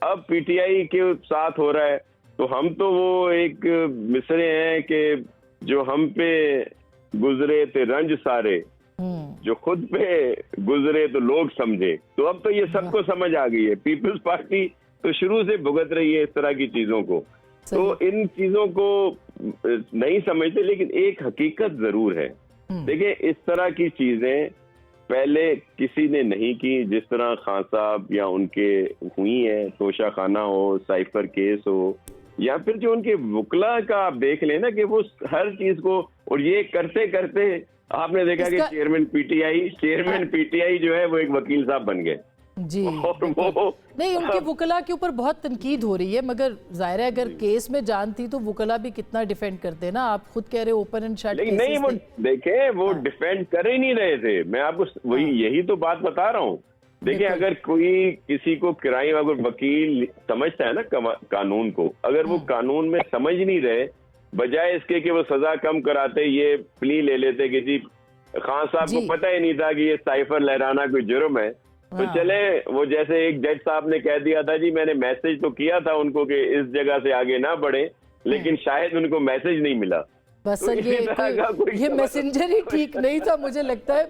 अब पीटीआई के साथ हो रहा है, तो हम तो वो एक मिसरे हैं कि जो हम पे गुजरे थे रंज सारे, जो खुद पे गुजरे तो लोग समझे। तो अब तो ये सबको समझ आ गई है। पीपल्स पार्टी तो शुरू से भुगत रही है इस तरह की चीजों को, तो इन चीजों को नहीं समझते, लेकिन एक हकीकत जरूर है। देखिए, इस तरह की चीजें पहले किसी ने नहीं की जिस तरह खान साहब या उनके हुई हैं। तोशा खाना हो, साइफर केस हो, या फिर जो उनके वकला का आप देख लेना कि वो हर चीज को, और ये करते करते आपने देखा कि चेयरमैन पीटीआई जो है वो एक वकील साहब बन गए जी। और वो नहीं, उनके वकला के ऊपर बहुत तनकीद हो रही है, मगर जाहिर है अगर केस में जान थी तो वकला भी कितना डिफेंड करते हैं ना। आप खुद कह रहे हो ओपन एंड शट, लेकिन नहीं, वो देखे वो डिफेंड कर ही नहीं रहे थे। मैं आपको वही यही तो बात बता रहा हूँ। देखिए, अगर कोई किसी को क्राइम, अगर वकील समझता है ना कानून को, अगर वो कानून में समझ नहीं रहे, बजाय इसके कि वो सजा कम कराते, ये प्ली ले लेते कि जी खान साहब को पता ही नहीं था कि ये साइफर लहराना कोई जुर्म है, तो चले वो जैसे एक जज साहब ने कह दिया था जी मैंने मैसेज तो किया था उनको कि इस जगह से आगे ना बढ़े, लेकिन शायद उनको मैसेज नहीं मिला। बस तो ये मैसेंजर ही ठीक नहीं था, मुझे लगता है।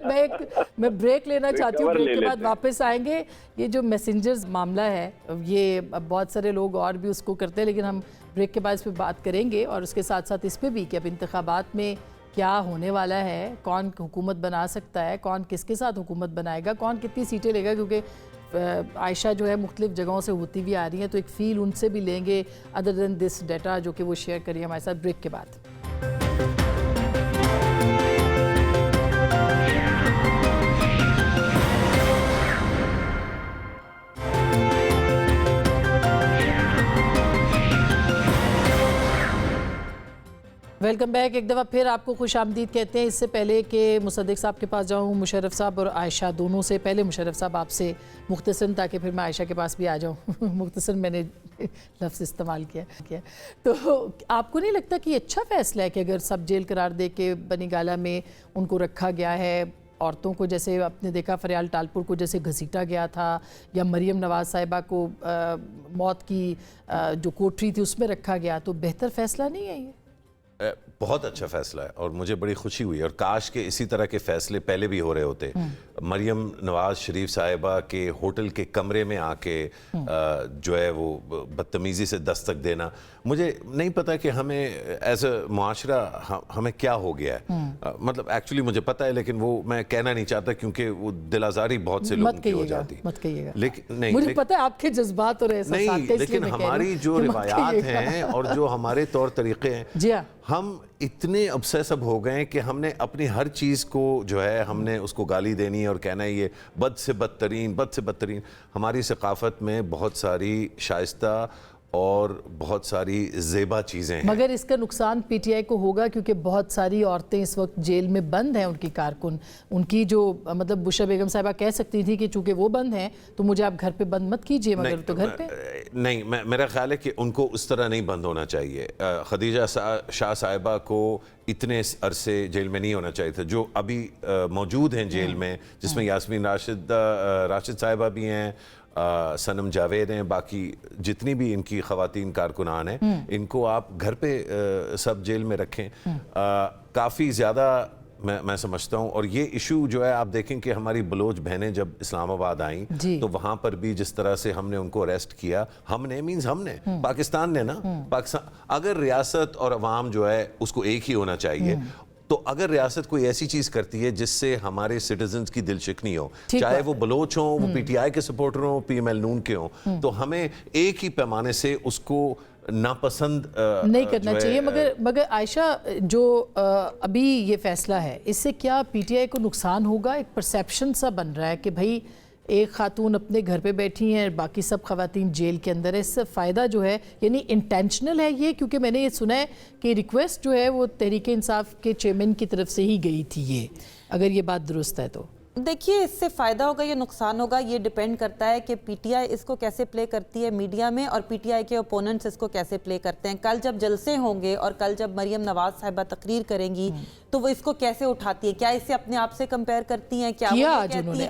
मैं ब्रेक लेना चाहती हूँ, ब्रेक के बाद वापस आएंगे। ये जो मैसेंजर्स मामला है, ये बहुत सारे लोग और भी उसको करते हैं, लेकिन हम ब्रेक के बाद इस पर बात करेंगे, और उसके साथ साथ इस पर भी कि अब इंतखाबात में क्या होने वाला है, कौन हुकूमत बना सकता है, कौन किसके साथ हुकूमत बनाएगा, कौन कितनी सीटें लेगा, क्योंकि आयशा जो है मुख्तलिफ जगहों से होती हुई आ रही हैं, तो एक फील उनसे भी लेंगे अदर देन दिस डाटा जो कि वो शेयर करिए हमारे साथ ब्रेक के बाद। Welcome back. एक दफ़ा फिर आपको खुश आमदीद कहते हैं। इससे पहले कि मुसद्दिक साहब के पास जाऊँ, मुशर्रफ साहब और आयशा दोनों से पहले मुशर्रफ साहब आपसे मुख्तसरन, ताकि फिर मैं आयशा के पास भी आ जाऊँ मुख्तसरन मैंने लफ्ज़ इस्तेमाल किया। तो आपको नहीं लगता कि अच्छा फ़ैसला है कि अगर सब जेल करार दे के बनी गाला में उनको रखा गया है, औरतों को जैसे आपने देखा फरियाल टालपुर को जैसे घसीटा गया था, या मरियम नवाज़ साहिबा को मौत की जो कोठरी थी उसमें रखा गया, तो बेहतर फ़ैसला नहीं है ये? बहुत अच्छा फैसला है और मुझे बड़ी खुशी हुई, और काश के इसी तरह के फैसले पहले भी हो रहे होते। मरियम नवाज शरीफ साहिबा के होटल के कमरे में आके जो है वो बदतमीज़ी से दस्तक देना, मुझे नहीं पता कि हमें एज अ मुआशरा हमें क्या हो गया है। मतलब एक्चुअली मुझे पता है, लेकिन वो मैं कहना नहीं चाहता क्योंकि वो दिल आज़ारी बहुत से लोगों की हो जाती। मत कहिएगा। लेकिन नहीं, मुझे पता है आपके जज्बात और एहसासात नहीं, लेकिन हमारी जो रिवायात हैं और जो हमारे तौर तरीके हैं, जी हाँ, हम इतने ऑब्सेसिव हो गए कि हमने अपनी हर चीज़ को जो है हमने उसको गाली देनी है और कहना है ये बद से बदतरीन। हमारी सकाफत में बहुत सारी शाइस्ता और बहुत सारी ज़ेबा चीज़ें हैं। मगर इसका नुकसान पीटीआई को होगा क्योंकि बहुत सारी औरतें इस वक्त जेल में बंद हैं। उनकी कारकुन, उनकी जो मतलब बुशरा बेगम साहिबा कह सकती थी कि चूंकि वो बंद हैं तो मुझे आप घर पे बंद मत कीजिए, मगर तो घर पे नहीं, मेरा ख्याल है कि उनको उस तरह नहीं बंद होना चाहिए। खदीजा शाह साहिबा को इतने अरसे जेल में नहीं होना चाहिए था। जो अभी मौजूद हैं जेल में, जिसमें यास्मीन राशिद साहिबा भी हैं, सनम जावेद हैं, बाकी जितनी भी इनकी ख़वातीन कारकुनान हैं, इनको आप घर पे सब जेल में रखें। काफ़ी ज़्यादा मैं समझता हूँ। और ये इशू जो है आप देखें कि हमारी बलोच बहनें जब इस्लामाबाद आईं तो वहाँ पर भी जिस तरह से हमने उनको अरेस्ट किया, हमने पाकिस्तान ने ना, पाकिस्तान, अगर रियासत और अवाम जो है उसको एक ही होना चाहिए, तो अगर रियासत कोई ऐसी चीज करती है जिससे हमारे सिटीजन्स की दिल शिकनी हो, चाहे वो बलोच हों, वो पीटीआई के सपोर्टर हों, पीएमएल नून के हों, तो हमें एक ही पैमाने से उसको नापसंद नहीं करना चाहिए। मगर आयशा, जो अभी ये फैसला है, इससे क्या पीटीआई को नुकसान होगा? एक परसेप्शन सा बन रहा है कि भाई एक खातून अपने घर पे बैठी हैं, बाकी सब खवातीन जेल के अंदर है। इससे फ़ायदा जो है, यानी इंटेंशनल है ये? क्योंकि मैंने ये सुना है कि रिक्वेस्ट जो है वो तहरीक इंसाफ के चेयरमैन की तरफ से ही गई थी। ये अगर ये बात दुरुस्त है तो देखिए, इससे फ़ायदा होगा या नुकसान होगा ये डिपेंड करता है कि पीटीआई इसको कैसे प्ले करती है मीडिया में, और पीटीआई के ओपोनेंट्स इसको कैसे प्ले करते हैं। कल जब जलसे होंगे और कल जब मरियम नवाज साहिबा तकरीर करेंगी तो वो इसको कैसे उठाती है? क्या इसे अपने आप से कंपेयर करती हैं? क्या किया आज उन्होंने,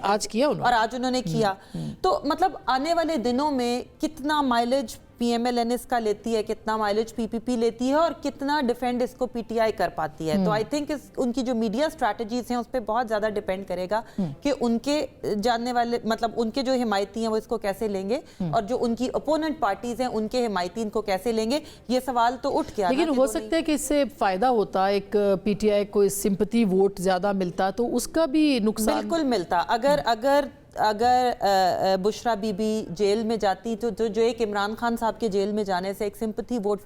और आज उन्होंने किया। तो मतलब आने वाले दिनों में कितना माइलेज पीएमएल-एनएस का लेती है, कितना माइलेज पीपीपी लेती है, और कितना डिफेंड इसको पीटीआई कर पाती है। तो आई थिंक उनकी जो मीडिया स्ट्रैटेजीज हैं उस पर बहुत ज़्यादा डिपेंड करेगा कि उनके जानने वाले, मतलब उनके जो हिमायती हैं वो इसको कैसे लेंगे, और जो उनकी ओपोनेंट पार्टीज हैं उनके हिमायती इनको कैसे लेंगे। ये सवाल तो उठ गया। लेकिन हो सकता है कि इससे फ़ायदा होता, एक पीटीआई को सिंपैथी वोट ज़्यादा मिलता, तो उसका भी नुकसान बिल्कुल मिलता। अगर बुशरा बीबी जेल में जाती तो जो एक इमरान खान साहब के जेल में जाने से एक सिंपैथी वोट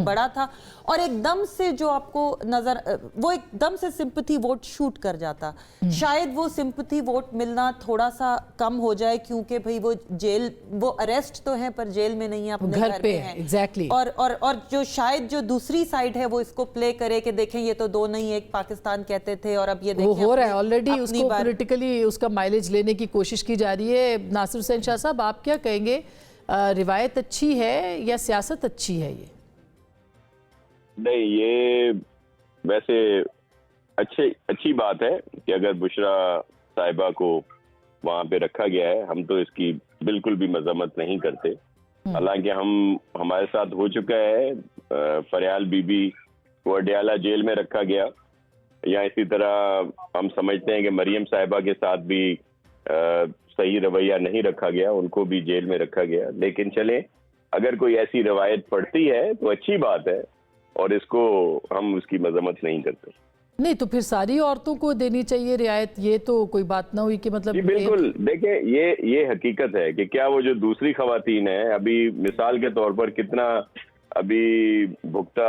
बढ़ा था, और एकदम से जो आपको नजर, वो एकदम से सिंपैथी वोट शूट कर जाता। शायद वो सिंपैथी वोट मिलना थोड़ा सा कम हो जाए, क्योंकि भाई वो अरेस्ट तो है पर जेल में नहीं है, अपने घर पे हैं। एग्जैक्टली। और जो शायद जो दूसरी साइड है वो इसको प्ले करे कि देखें ये तो दो नहीं एक पाकिस्तान कहते थे, और अब ये देखें हो रहा है ऑलरेडी। उसको पॉलिटिकली उसका माइलेज लेने की कोशिश की जा रही है। नासिर हुसैन शाह साहब, आप क्या कहेंगे? रिवायत अच्छी है या सियासत अच्छी है? ये नहीं, ये वैसे अच्छी बात है कि अगर बुशरा साहिबा को वहां पे रखा गया है। हम तो इसकी बिल्कुल भी मजम्मत नहीं करते। हालांकि हमारे साथ हो चुका है, फरियाल बीबी को अडियाला जेल में रखा गया, या इसी तरह हम समझते हैं कि मरियम साहिबा के साथ भी सही रवैया नहीं रखा गया, उनको भी जेल में रखा गया। लेकिन चलें, अगर कोई ऐसी रवायत पड़ती है तो अच्छी बात है, और इसको हम उसकी मजम्मत नहीं करते। नहीं तो फिर सारी औरतों को देनी चाहिए रियायत, ये तो कोई बात ना हुई कि मतलब। बिल्कुल, देखें ये हकीकत है कि क्या वो जो दूसरी खवातीन है, अभी मिसाल के तौर पर कितना अभी भुगता,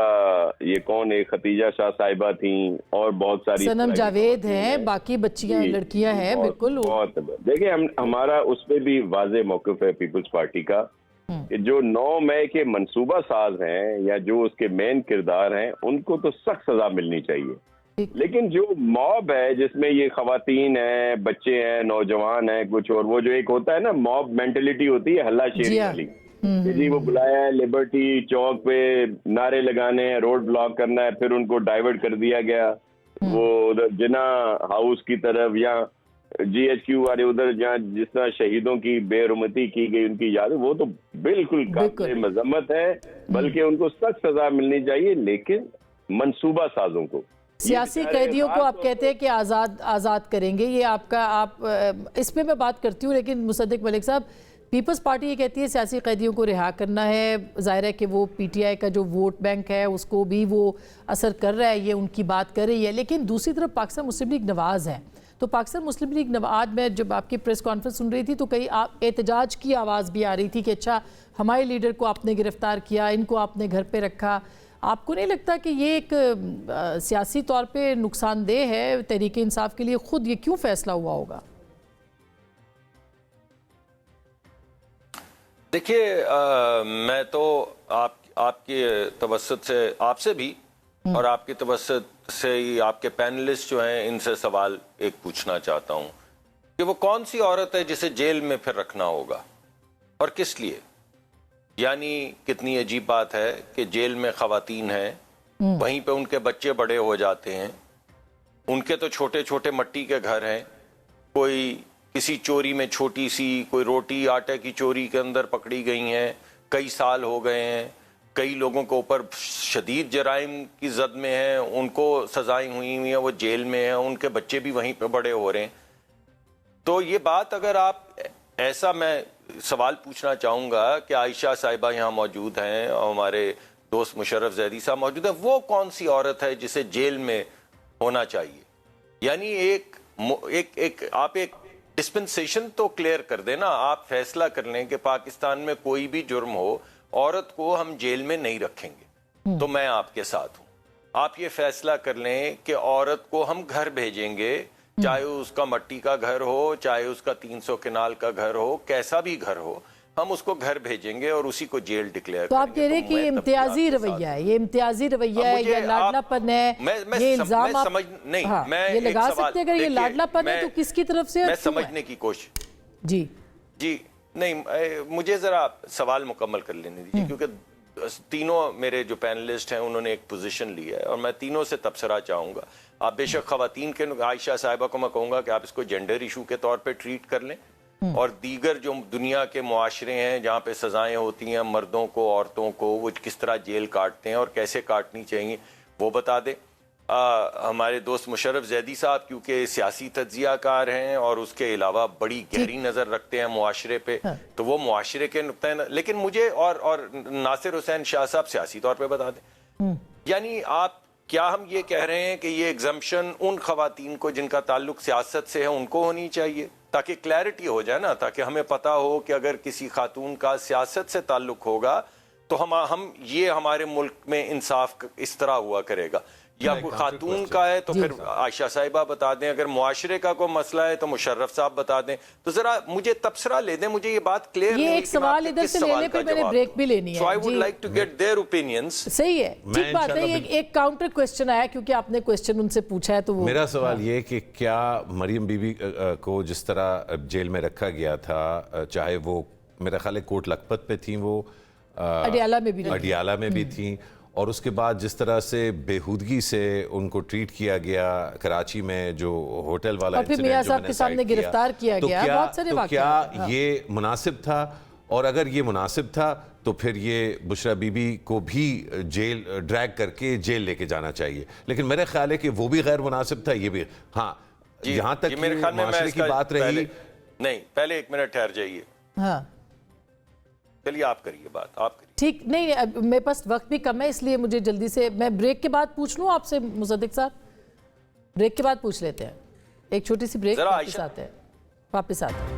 ये कौन है, खदीजा शाह साहिबा थी और बहुत सारी सनम जावेद हैं, बाकी बच्चियां लड़कियां हैं। बिल्कुल बहुत। देखिए, हमारा उस पर भी वाज़ेह मौक़िफ़ है पीपल्स पार्टी का کہ جو 9 مئی کے منصوبہ ساز ہیں یا جو اس کے مین کردار ہیں ان کو تو سخت سزا ملنی چاہیے، لیکن جو موب ہے جس میں یہ خواتین ہیں، بچے ہیں، نوجوان ہیں، کچھ اور وہ جو ایک ہوتا ہے نا موب مینٹلٹی ہوتی ہے ہلا شیری والی، جی وہ بلایا ہے لبرٹی چوک پہ نعرے لگانے ہیں، روڈ بلاک کرنا ہے، پھر ان کو ڈائیورٹ کر دیا گیا وہ ادھر جنا ہاؤس کی طرف یا جی ایچ کیو والے ادھر جہاں جس طرح شہیدوں کی بے رحمتی کی گئی ان کی یاد، وہ تو بالکل قابل مذمت ہے، بلکہ ان کو سخت سزا ملنی چاہیے، لیکن منصوبہ سازوں کو، سیاسی قیدیوں کو آپ کہتے ہیں کہ آزاد کریں گے، یہ آپ اس پہ میں بات کرتی ہوں، لیکن مصدق ملک صاحب پیپلز پارٹی یہ کہتی ہے سیاسی قیدیوں کو رہا کرنا ہے، ظاہر ہے کہ وہ پی ٹی آئی کا جو ووٹ بینک ہے اس کو بھی وہ اثر کر رہا ہے، یہ ان کی بات کر رہی ہے، لیکن دوسری طرف پاکستان مسلم لیگ نواز ہے، تو پاکستان مسلم لیگ نواز میں جب آپ کی پریس کانفرنس سن رہی تھی تو کئی احتجاج کی آواز بھی آ رہی تھی کہ اچھا ہمارے لیڈر کو آپ نے گرفتار کیا، ان کو آپ نے گھر پہ رکھا، آپ کو نہیں لگتا کہ یہ ایک سیاسی طور پہ نقصان دہ ہے تحریک انصاف کے لیے؟ خود یہ کیوں فیصلہ ہوا ہوگا؟ دیکھیے میں تو آپ کے توسط سے آپ سے بھی اور آپ کے توسط سے ہی آپ کے پینلسٹ جو ہیں ان سے سوال ایک پوچھنا چاہتا ہوں کہ وہ کون سی عورت ہے جسے جیل میں پھر رکھنا ہوگا اور کس لیے؟ یعنی کتنی عجیب بات ہے کہ جیل میں خواتین ہیں، وہیں پہ ان کے بچے بڑے ہو جاتے ہیں، ان کے تو چھوٹے چھوٹے مٹی کے گھر ہیں، کوئی کسی چوری میں چھوٹی سی کوئی روٹی آٹے کی چوری کے اندر پکڑی گئی ہیں، کئی سال ہو گئے ہیں، کئی لوگوں کے اوپر شدید جرائم کی زد میں ہیں، ان کو سزائیں ہوئی ہیں، وہ جیل میں ہیں، ان کے بچے بھی وہیں پہ بڑے ہو رہے ہیں۔ تو یہ بات اگر آپ ایسا، میں سوال پوچھنا چاہوں گا کہ عائشہ صاحبہ یہاں موجود ہیں اور ہمارے دوست مشرف زیدی صاحب موجود ہیں، وہ کون سی عورت ہے جسے جیل میں ہونا چاہیے؟ یعنی آپ ایک ڈسپنسیشن تو کلیئر کر دیں نا، آپ فیصلہ کر لیں کہ پاکستان میں کوئی بھی جرم ہو عورت کو ہم جیل میں نہیں رکھیں گے، تو میں آپ کے ساتھ ہوں۔ آپ یہ فیصلہ کر لیں کہ عورت کو ہم گھر بھیجیں گے، چاہے اس کا مٹی کا گھر ہو، چاہے اس کا 300 کنال کا گھر ہو، کیسا بھی گھر ہو، ہم اس کو گھر بھیجیں گے اور اسی کو جیل ڈکلیئر کریں گے۔ تو آپ کہہ رہے ہیں کہ یہ امتیازی رویہ ہے، یہ امتیازی رویہ ہے، یہ لاڈلا پن ہے، یہ الزام آپ یہ لگا سکتے ہیں؟ اگر یہ لاڈلا پن ہے تو کس کی طرف سے؟ میں سمجھنے کی کوشش جی نہیں، مجھے ذرا سوال مکمل کر لینے دیجیے، کیونکہ تینوں میرے جو پینلسٹ ہیں انہوں نے ایک پوزیشن لی ہے اور میں تینوں سے تبصرہ چاہوں گا۔ آپ بے شک خواتین کے، عائشہ صاحبہ کو میں کہوں گا کہ آپ اس کو جینڈر ایشو کے طور پہ ٹریٹ کر لیں، اور دیگر جو دنیا کے معاشرے ہیں جہاں پہ سزائیں ہوتی ہیں مردوں کو، عورتوں کو، وہ کس طرح جیل کاٹتے ہیں اور کیسے کاٹنی چاہیے وہ بتا دیں۔ ہمارے دوست مشرف زیدی صاحب کیونکہ سیاسی تجزیہ کار ہیں اور اس کے علاوہ بڑی گہری نظر رکھتے ہیں معاشرے پہ، تو وہ معاشرے کے نقطۂ نظر، لیکن مجھے اور ناصر حسین شاہ صاحب سیاسی طور پہ بتا دیں، یعنی آپ کیا ہم یہ کہہ رہے ہیں کہ یہ ایگزمپشن ان خواتین کو جن کا تعلق سیاست سے ہے ان کو ہونی چاہیے، تاکہ کلیئرٹی ہو جائے نا، تاکہ ہمیں پتہ ہو کہ اگر کسی خاتون کا سیاست سے تعلق ہوگا تو ہم یہ ہمارے ملک میں انصاف اس طرح ہوا کرے گا، یا کوئی خاتون کا ہے تو پھر عائشہ صاحبہ بتا دیں، اگر معاشرے کا کوئی مسئلہ ہے تو مشرف صاحب بتا دیں، تو ذرا مجھے تبصرہ لے دیں، مجھے یہ بات کلیئر نہیں ہے۔ یہ ایک سوال ادھر سے لینے پہ میں نے بریک بھی لینی ہے، so I would like to get their opinions۔ صحیح ہے، ٹھیک بات ہے، ایک کاؤنٹر کوسچن آیا کیونکہ آپ نے کوسچن ان سے پوچھا ہے تو وہ میرا سوال یہ کہ کیا مریم بی بی کو جس طرح جیل میں رکھا گیا تھا، چاہے وہ میرا خیال ہے کوٹ لکھپت پہ تھیں، وہ اڈیالہ میں بھی تھیں، اور اس کے بعد جس طرح سے بےہودگی سے ان کو ٹریٹ کیا گیا کراچی میں، جو ہوٹل والا گرفتار کیا گیا، تو کیا یہ مناسب تھا؟ اور اگر یہ مناسب تھا تو پھر یہ بشرا بی بی کو بھی جیل ڈریگ کر کے جیل لے کے جانا چاہیے، لیکن میرے خیال ہے کہ وہ بھی غیر مناسب تھا، یہ بھی۔ ہاں یہاں تک معاشرے کی بات رہی، نہیں پہلے ایک منٹ ٹھہر جائیے، ہاں چلیے آپ کریے بات، آپ کریے۔ ٹھیک، نہیں میرے پاس وقت بھی کم ہے اس لیے مجھے جلدی سے، میں بریک کے بعد پوچھ لوں آپ سے مصدق صاحب؟ بریک کے بعد پوچھ لیتے ہیں، ایک چھوٹی سی بریک، واپس آتے ہیں۔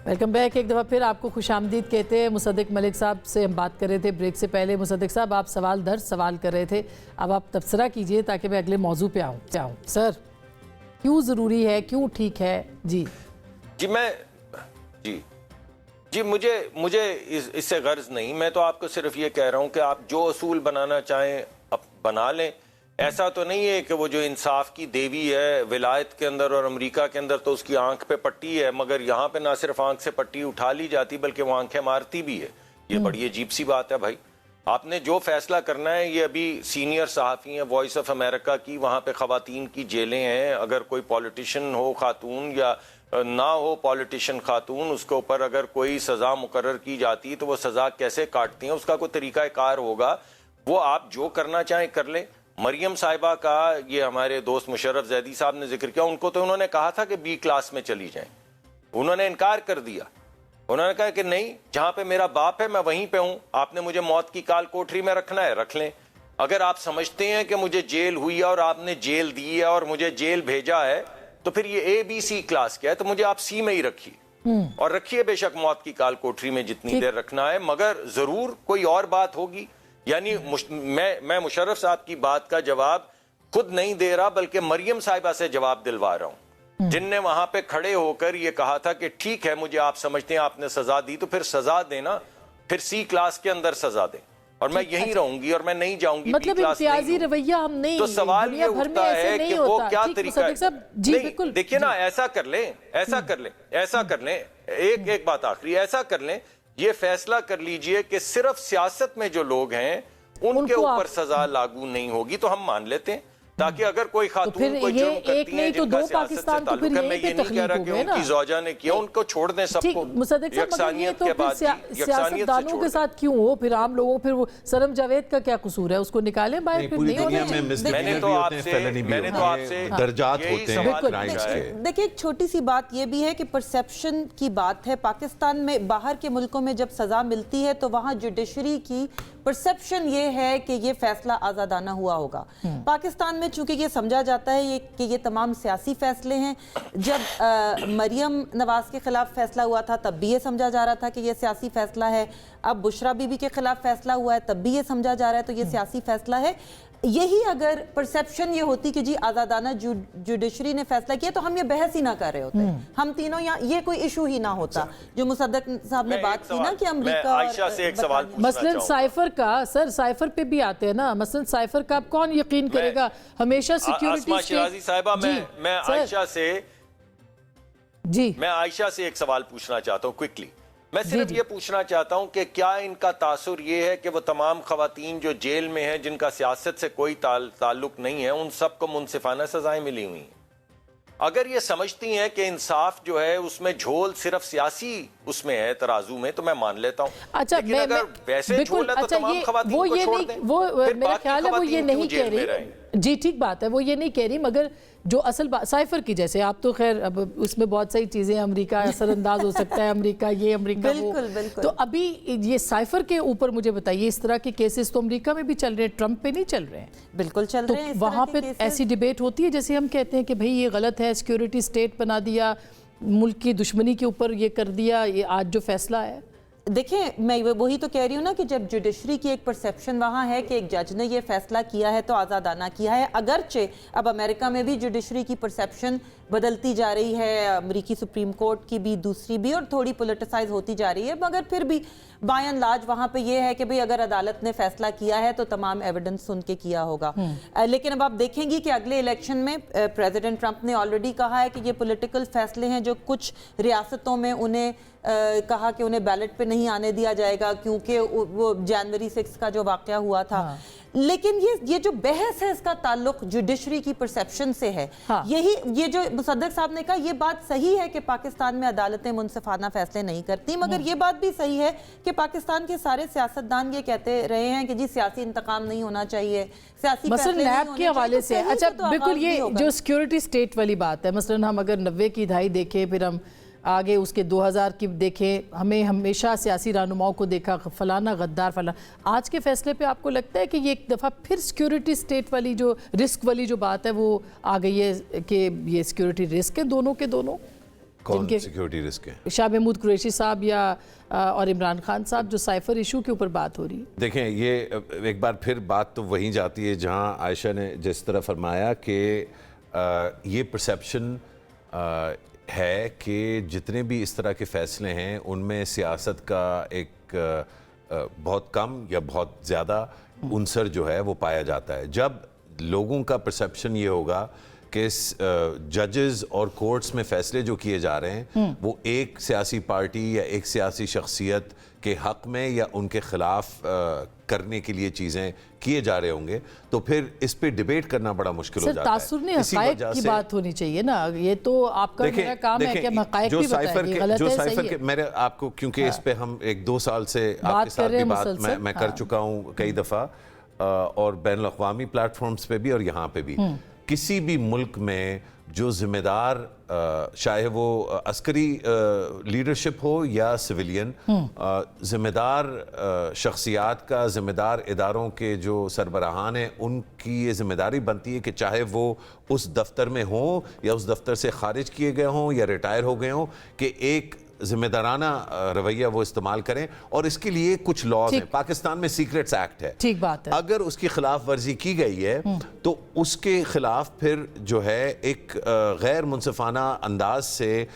Welcome welcome back. एक दफ़ा फिर आपको खुश आमदीद कहते हैं। मुसद्दिक मलिक साहब से हम बात कर रहे थे ब्रेक से पहले। मुसद्दिक साहब, आप सवाल दर सवाल कर रहे थे, अब आप तबसरा कीजिए ताकि मैं अगले मौजू पे आऊँ। सर, क्यों ज़रूरी है, क्यों ठीक है? जी मुझे इससे गर्ज नहीं। मैं तो आपको सिर्फ ये कह रहा हूँ कि आप जो असूल बनाना चाहें अब बना लें। ऐसा तो नहीं है कि वो जो इंसाफ की देवी है विलायत के अंदर और अमेरिका के अंदर तो उसकी आंख पे पट्टी है, मगर यहाँ पे ना सिर्फ आंख से पट्टी उठा ली जाती बल्कि वो आंखें मारती भी है। ये बड़ी अजीब सी बात है भाई। आपने जो फैसला करना है, ये अभी सीनियर सहाफ़ी हैं वॉइस ऑफ अमेरिका की, वहाँ पे ख़वातीन की जेलें हैं। अगर कोई पॉलिटिशियन हो खातून या ना हो पॉलिटिशियन खातून, उसके ऊपर अगर कोई सज़ा मुकर्रर की जाती है तो वो सज़ा कैसे काटती हैं, उसका कोई तरीका कार होगा। वो आप जो करना चाहें कर लें। मरियम साहिबा का ये हमारे दोस्त मुशर्रफ जैदी साहब ने जिक्र किया, उनको तो उन्होंने कहा था कि बी क्लास में चली जाएं, उन्होंने इनकार कर दिया। उन्होंने कहा कि नहीं, जहां पे मेरा बाप है मैं वहीं पे हूं, आपने मुझे मौत की काल कोठरी में रखना है रख लें। अगर आप समझते हैं कि मुझे जेल हुई है और आपने जेल दी है और मुझे जेल भेजा है, तो फिर ये ABC क्लास क्या है, तो मुझे आप C में ही रखिए और रखिए बेशक मौत की काल कोठरी में जितनी देर रखना है, मगर जरूर कोई और बात होगी। यानी मैं मुशर्रफ साहब की बात का जवाब खुद नहीं दे रहा बल्कि मरियम साहिबा से जवाब दिलवा रहा हूं, जिनने वहां पे खड़े होकर ये कहा था कि ठीक है मुझे आप समझते हैं आपने सजा दी तो फिर सजा देना, फिर C क्लास के अंदर सजा दें और मैं यहीं रहूंगी और मैं नहीं जाऊंगी। मतलब इम्तियाजी रवैया हम नहीं, तो सवाल ये उठता है कि वो क्या तरीका है। देखिए ना, ऐसा कर लें, एक बात आखिरी, ऐसा कर लें, ये फैसला कर लीजिए कि सिर्फ सियासत में जो लोग हैं उनके ऊपर सजा लागू नहीं होगी, तो हम मान लेते हैं, ताकि अगर कोई खातून कोई जुर्म करती है जिनका सियासत से ताल्लुक है, मैं ये नहीं कह रहा कि उनकी ज़ौजा ने किया, उनको छोड़ दें सबको यकसानियत के बाद। सियासतदानों के साथ क्यों हो फिर आम लोगों, फिर वो सरम जावेद का क्या कसूर है, उसको निकालें बाहर। फिर मैंने तो आपसे दर्जात होते हैं। देखिए, एक छोटी सी बात ये भी है कि परसेप्शन की बात है। पाकिस्तान में बाहर के मुल्कों में जब सजा मिलती है तो वहाँ जुडिशरी की परसेप्शन ये है कि ये फैसला आज़ादाना हुआ होगा। पाकिस्तान में चूंकि ये समझा जाता है कि ये तमाम सियासी फैसले हैं। जब मरियम नवाज के खिलाफ फैसला हुआ था तब भी ये समझा जा रहा था कि ये सियासी फैसला है। अब बुशरा बीबी के खिलाफ फैसला हुआ है तब भी ये समझा जा रहा है तो ये सियासी फैसला है। यही अगर परसेप्शन ये होती कि जी आज़ादाना जुडिशरी ने फैसला किया तो हम ये बहस ही ना कर रहे होते, हम तीनों यहाँ ये कोई इशू ही ना होता। जो मुसद्दक साहब ने बात की ना कि अमेरिका आयशा से एक सवाल मसलन साइफर का, सर साइफर पे भी आते हैं ना, मसलन साइफर का आप कौन यकीन करेगा, हमेशा सिक्योरिटी शिराजी साहिबा, मैं आयशा से एक सवाल पूछना चाहता हूँ क्विकली। मैं सिर्फ ये पूछना चाहता हूं कि क्या इनका तासुर ये है कि वो तमाम खवातीन जो जेल में हैं जिनका सियासत से कोई ताल्लुक नहीं है, उन सबको मुनसिफाना सजाएं मिली हुई हैं? अगर ये समझती हैं कि इंसाफ जो है उसमें झोल सिर्फ सियासी उसमें है तराजू में, तो मैं मान लेता हूं। अच्छा, लेकिन अगर वैसे झोल है तो तमाम खवातीन को छोड़ दें। वो मेरा ख्याल है वो ये नहीं कह रही। जी ठीक बात है, वो ये नहीं कह रही, मगर जो असल बात साइफर की, जैसे आप तो खैर अब उसमें बहुत सारी चीज़ें, अमेरिका असरअंदाज हो सकता है, अमेरिका ये अमेरिका वो, तो अभी ये साइफर के ऊपर मुझे बताइए, इस तरह के केसेस तो अमेरिका में भी चल रहे हैं, ट्रंप पे नहीं चल रहे हैं? बिल्कुल चल रहे हैं। वहाँ पे ऐसी डिबेट होती है जैसे हम कहते हैं कि भाई ये गलत है, सिक्योरिटी स्टेट बना दिया, मुल्क की दुश्मनी के ऊपर ये कर दिया, ये आज जो फैसला है। देखें, मैं वही तो कह रही हूँ ना कि जब जुडिशरी की एक परसेप्शन वहाँ है कि एक जज ने ये फैसला किया है तो आज़ादाना किया है। अगरचे अब अमेरिका में भी जुडिशरी की परसेप्शन बदलती जा रही है, अमेरिकी सुप्रीम कोर्ट की भी, दूसरी भी, और थोड़ी पोलिटिसाइज होती जा रही है, मगर फिर भी बाय एंड लार्ज वहाँ पे ये है कि भाई अगर अदालत ने फैसला किया है तो तमाम एविडेंस सुन के किया होगा। लेकिन अब आप देखेंगी कि अगले इलेक्शन में प्रेसिडेंट ट्रंप ने ऑलरेडी कहा है कि ये पॉलिटिकल फैसले हैं जो कुछ रियासतों में उन्हें कहा कि उन्हें बैलेट पे नहीं आने दिया जाएगा क्योंकि वो जनवरी 6 का जो वाकया हुआ था। लेकिन ये जो बहस है इसका ताल्लुक जुडिशरी की परसेप्शन से है। यही ये जो मुसद्दक साहब ने कहा, ये बात सही है कि पाकिस्तान में अदालतें मुनसिफाना फैसले नहीं करती, मगर ये बात भी सही है कि पाकिस्तान के सारे सियासतदान ये कहते रहे हैं कि जी सियासी इंतकाम नहीं होना चाहिए, सियासी फैसले नहीं होने के हवाले से। अच्छा, बिल्कुल ये जो सिक्योरिटी स्टेट वाली बात है, मसलन हम अगर 90 की दहाई देखें, फिर हम आगे उसके 2000 की देखें, हमें हमेशा सियासी रहनुमाओं को देखा फलाना गद्दार फलाना। आज के फैसले पे आपको लगता है कि ये एक दफ़ा फिर सिक्योरिटी स्टेट वाली जो रिस्क वाली जो बात है वो आ गई है कि ये सिक्योरिटी रिस्क है दोनों के दोनों? कौन सिक्योरिटी रिस्क है? शाह महमूद कुरैशी साहब या और इमरान खान साहब, जो साइफर इशू के ऊपर बात हो रही है? देखें, ये एक बार फिर बात तो वहीं जाती है जहां आयशा ने जिस तरह फरमाया कि ये परसेप्शन है कि जितने भी इस तरह के फ़ैसले हैं उनमें सियासत का एक बहुत कम या बहुत ज़्यादा उनसर जो है वो पाया जाता है। जब लोगों का परसेप्शन ये होगा कि जजेस और कोर्ट्स में फ़ैसले जो किए जा रहे हैं वो एक सियासी पार्टी या एक सियासी शख्सियत के हक़ में या उनके ख़िलाफ़ करने के लिए चीज़ें किए जा रहे होंगे, तो फिर इस पे डिबेट करना बड़ा मुश्किल हो जाता है। तासुर नहीं, हक़ाइक़ की बात होनी चाहिए ना, ये तो आपका मेरा काम है कि हम हक़ाइक़ भी बताएं, गलत है सही है। मेरे आपको, क्योंकि इस पे हम 1-2 साल से आपके साथ भी बात मैं कर चुका हूँ कई दफ़ा, और बैनुल अक़वामी प्लेटफॉर्म्स पे भी और यहाँ पे भी, किसी भी मुल्क में जो ज़िम्मेदार, चाहे वो अस्करी लीडरशिप हो या सिविलियन, ज़िम्मेदार शख्सियात का, ज़िम्मेदार इदारों के जो सरबराहान हैं उनकी ये ज़िम्मेदारी बनती है कि चाहे वो उस दफ्तर में हों या उस दफ्तर से खारिज किए गए हों या रिटायर हो गए हों, कि एक ज़िम्मेदाराना रवैया वो इस्तेमाल करें। और इसके लिए कुछ लॉज हैं। पाकिस्तान में सीक्रेट्स एक्ट है, ठीक बात है, अगर उसकी खिलाफ वर्जी की गई है तो उसके खिलाफ फिर जो है एक गैर मुनसिफाना अंदाज से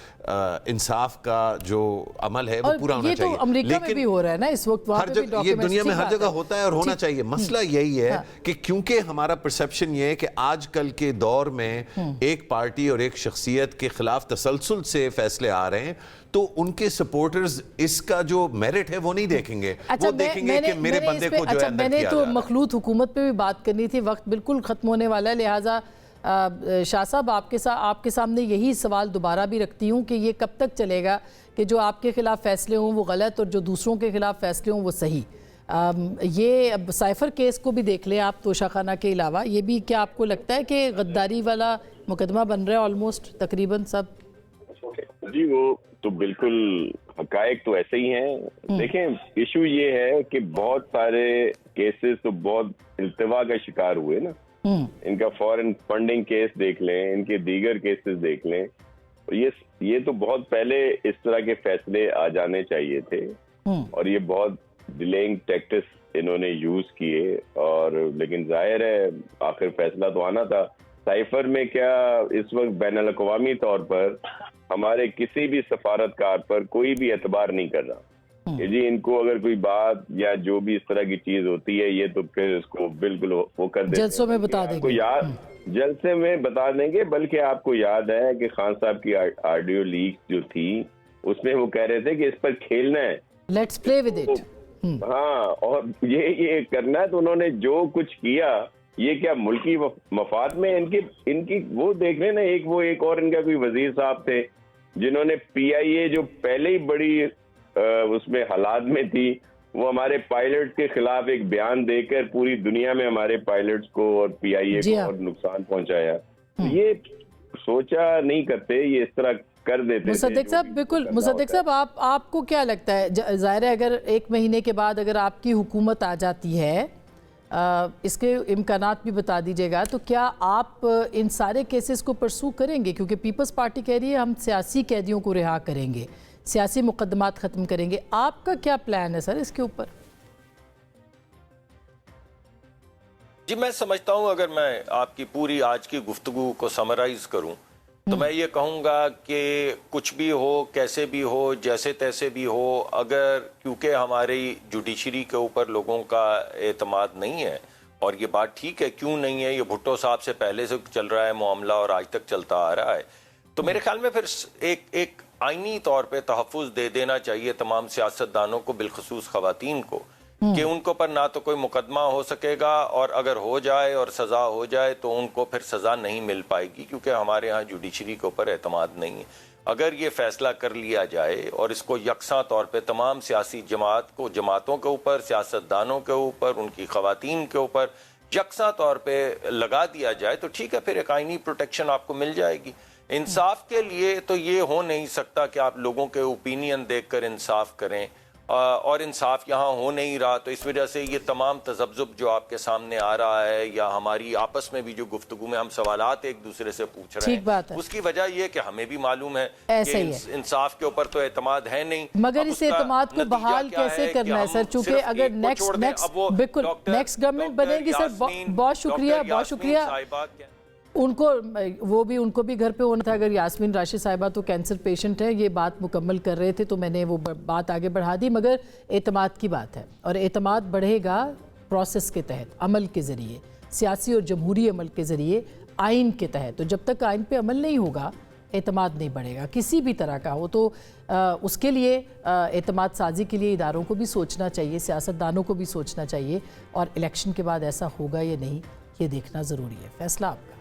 इंसाफ का जो अमल है वो पूरा होना चाहिए। तो अमेरिका में भी हो रहा है ना इस वक्त, हर जगह, ये दुनिया में हर जगह होता है और होना चाहिए। मसला यही है कि क्योंकि हमारा परसेप्शन ये है कि आजकल के दौर में एक पार्टी और एक शख्सियत के खिलाफ तसलसल से फैसले आ रहे हैं, तो उनके सपोर्टर्स इसका जो मेरिट है वो नहीं देखेंगे। वो देखेंगे कि मेरे बंदे को जो है, मैंने तो मखलूत हुकूमत पे भी बात करनी थी, वक्त बिल्कुल ख़त्म होने वाला है, लिहाजा शाह साहब आपके सामने यही सवाल दोबारा भी रखती हूँ कि ये कब तक चलेगा कि जो आपके खिलाफ फैसले हों वो गलत और जो दूसरों के खिलाफ फैसले हों वो सही। ये अब साइफर केस को भी देख लें आप, तोशाखाना के अलावा, ये भी क्या आपको लगता है कि गद्दारी वाला मुकदमा बन रहा है ऑलमोस्ट तकरीबन सब? जी, वो तो बिल्कुल हकायक तो ऐसे ही हैं। देखें, इशू ये है कि बहुत सारे केसेस तो बहुत इल्तिवा का शिकार हुए ना। इनका फॉरेन फंडिंग केस देख लें, इनके दीगर केसेस देख लें, ये तो बहुत पहले इस तरह के फैसले आ जाने चाहिए थे, और ये बहुत डिलेइंग टैक्टिक्स इन्होंने यूज किए, और लेकिन जाहिर है आखिर फैसला तो आना था। साइफर में क्या इस वक्त बैनुल अक़वामी तौर पर हमारे किसी भी सफारतकार पर कोई भी एतबार नहीं कर रहा कि जी इनको अगर कोई बात या जो भी इस तरह की चीज होती है ये तो फिर इसको बिल्कुल वो कर देंगे, जलसों में बता देंगे, जलसे में बता देंगे। बल्कि आपको याद है कि खान साहब की ऑडियो लीक जो थी उसमें वो कह रहे थे कि इस पर खेलना है, लेट्स प्ले विद इट। हाँ, और ये करना है, तो उन्होंने जो कुछ किया, ये क्या मुल्की मफाद में इनकी वो देख लें ना। एक और इनका कोई वजीर साहब थे जिन्होंने PIA जो पहले ही बड़ी उसमें हालात में थी, वो हमारे पायलट के खिलाफ एक बयान देकर पूरी दुनिया में हमारे पायलट्स को और PIA को और नुकसान पहुंचाया। तो ये सोचा नहीं करते, ये इस तरह कर देते। मुसद्दिक साहब, बिल्कुल मुसद्दिक साहब, आपको क्या लगता है, जाहिर है अगर 1 महीने के बाद अगर आपकी हुकूमत आ जाती है, इसके इम्कानात भी बता दीजिएगा, तो क्या आप इन सारे केसेस को परसू करेंगे? क्योंकि पीपल्स पार्टी कह रही है हम सियासी कैदियों को रिहा करेंगे, सियासी मुकदमात ख़त्म करेंगे। आपका क्या प्लान है सर इसके ऊपर? जी, मैं समझता हूं अगर मैं आपकी पूरी आज की गुफ्तगू को समराइज करूं तो मैं ये कहूंगा कि कुछ भी हो, कैसे भी हो, जैसे तैसे भी हो, अगर क्योंकि हमारी जुडिशरी के ऊपर लोगों का एतमाद नहीं है, और ये बात ठीक है, क्यों नहीं है, ये भुट्टो साहब से पहले से चल रहा है मामला और आज तक चलता आ रहा है, तो मेरे ख्याल में फिर एक आईनी तौर पे तहफ़्फ़ुज़ दे देना चाहिए तमाम सियासतदानों को, बिलखसूस ख़वातीन को, कि उनको पर ना तो कोई मुकदमा हो सकेगा, और अगर हो जाए और सज़ा हो जाए तो उनको फिर सज़ा नहीं मिल पाएगी, क्योंकि हमारे यहाँ जुडिशरी के ऊपर एतमाद नहीं है। अगर ये फैसला कर लिया जाए और इसको यकसा तौर पे तमाम सियासी जमातों के ऊपर, सियासतदानों के ऊपर, उनकी ख़वातीन के ऊपर यकसा तौर पे लगा दिया जाए तो ठीक है, फिर एक आईनी प्रोटेक्शन आपको मिल जाएगी। इंसाफ के लिए तो ये हो नहीं सकता कि आप लोगों के ओपिनियन देखकर इंसाफ करें اور انصاف یہاں ہو نہیں رہا، تو اس وجہ سے یہ تمام تذبذب جو آپ کے سامنے آ رہا ہے، یا ہماری آپس میں بھی جو گفتگو میں ہم سوالات ایک دوسرے سے پوچھ رہے ہیں، اس کی وجہ یہ کہ ہمیں بھی معلوم ہے کہ انصاف کے اوپر تو اعتماد ہے نہیں، مگر اس اعتماد کو بحال کیسے کرنا ہے سر؟ چونکہ اگر بالکل نیکسٹ گورنمنٹ بنے گی سر، بہت شکریہ ان کو بھی گھر پہ ہونا تھا. اگر یاسمین راشد صاحبہ تو کینسر پیشنٹ ہے، یہ بات مکمل کر رہے تھے تو میں نے وہ بات آگے بڑھا دی. مگر اعتماد کی بات ہے، اور اعتماد بڑھے گا پروسیس کے تحت، عمل کے ذریعے، سیاسی اور جمہوری عمل کے ذریعے، آئین کے تحت. تو جب تک آئین پہ عمل نہیں ہوگا اعتماد نہیں بڑھے گا کسی بھی طرح کا ہو. تو اس کے لیے اعتماد سازی کے لیے اداروں کو بھی سوچنا چاہیے، سیاستدانوں کو بھی سوچنا چاہیے، اور الیکشن کے بعد ایسا ہوگا یا نہیں یہ دیکھنا ضروری ہے. فیصلہ آپ کا.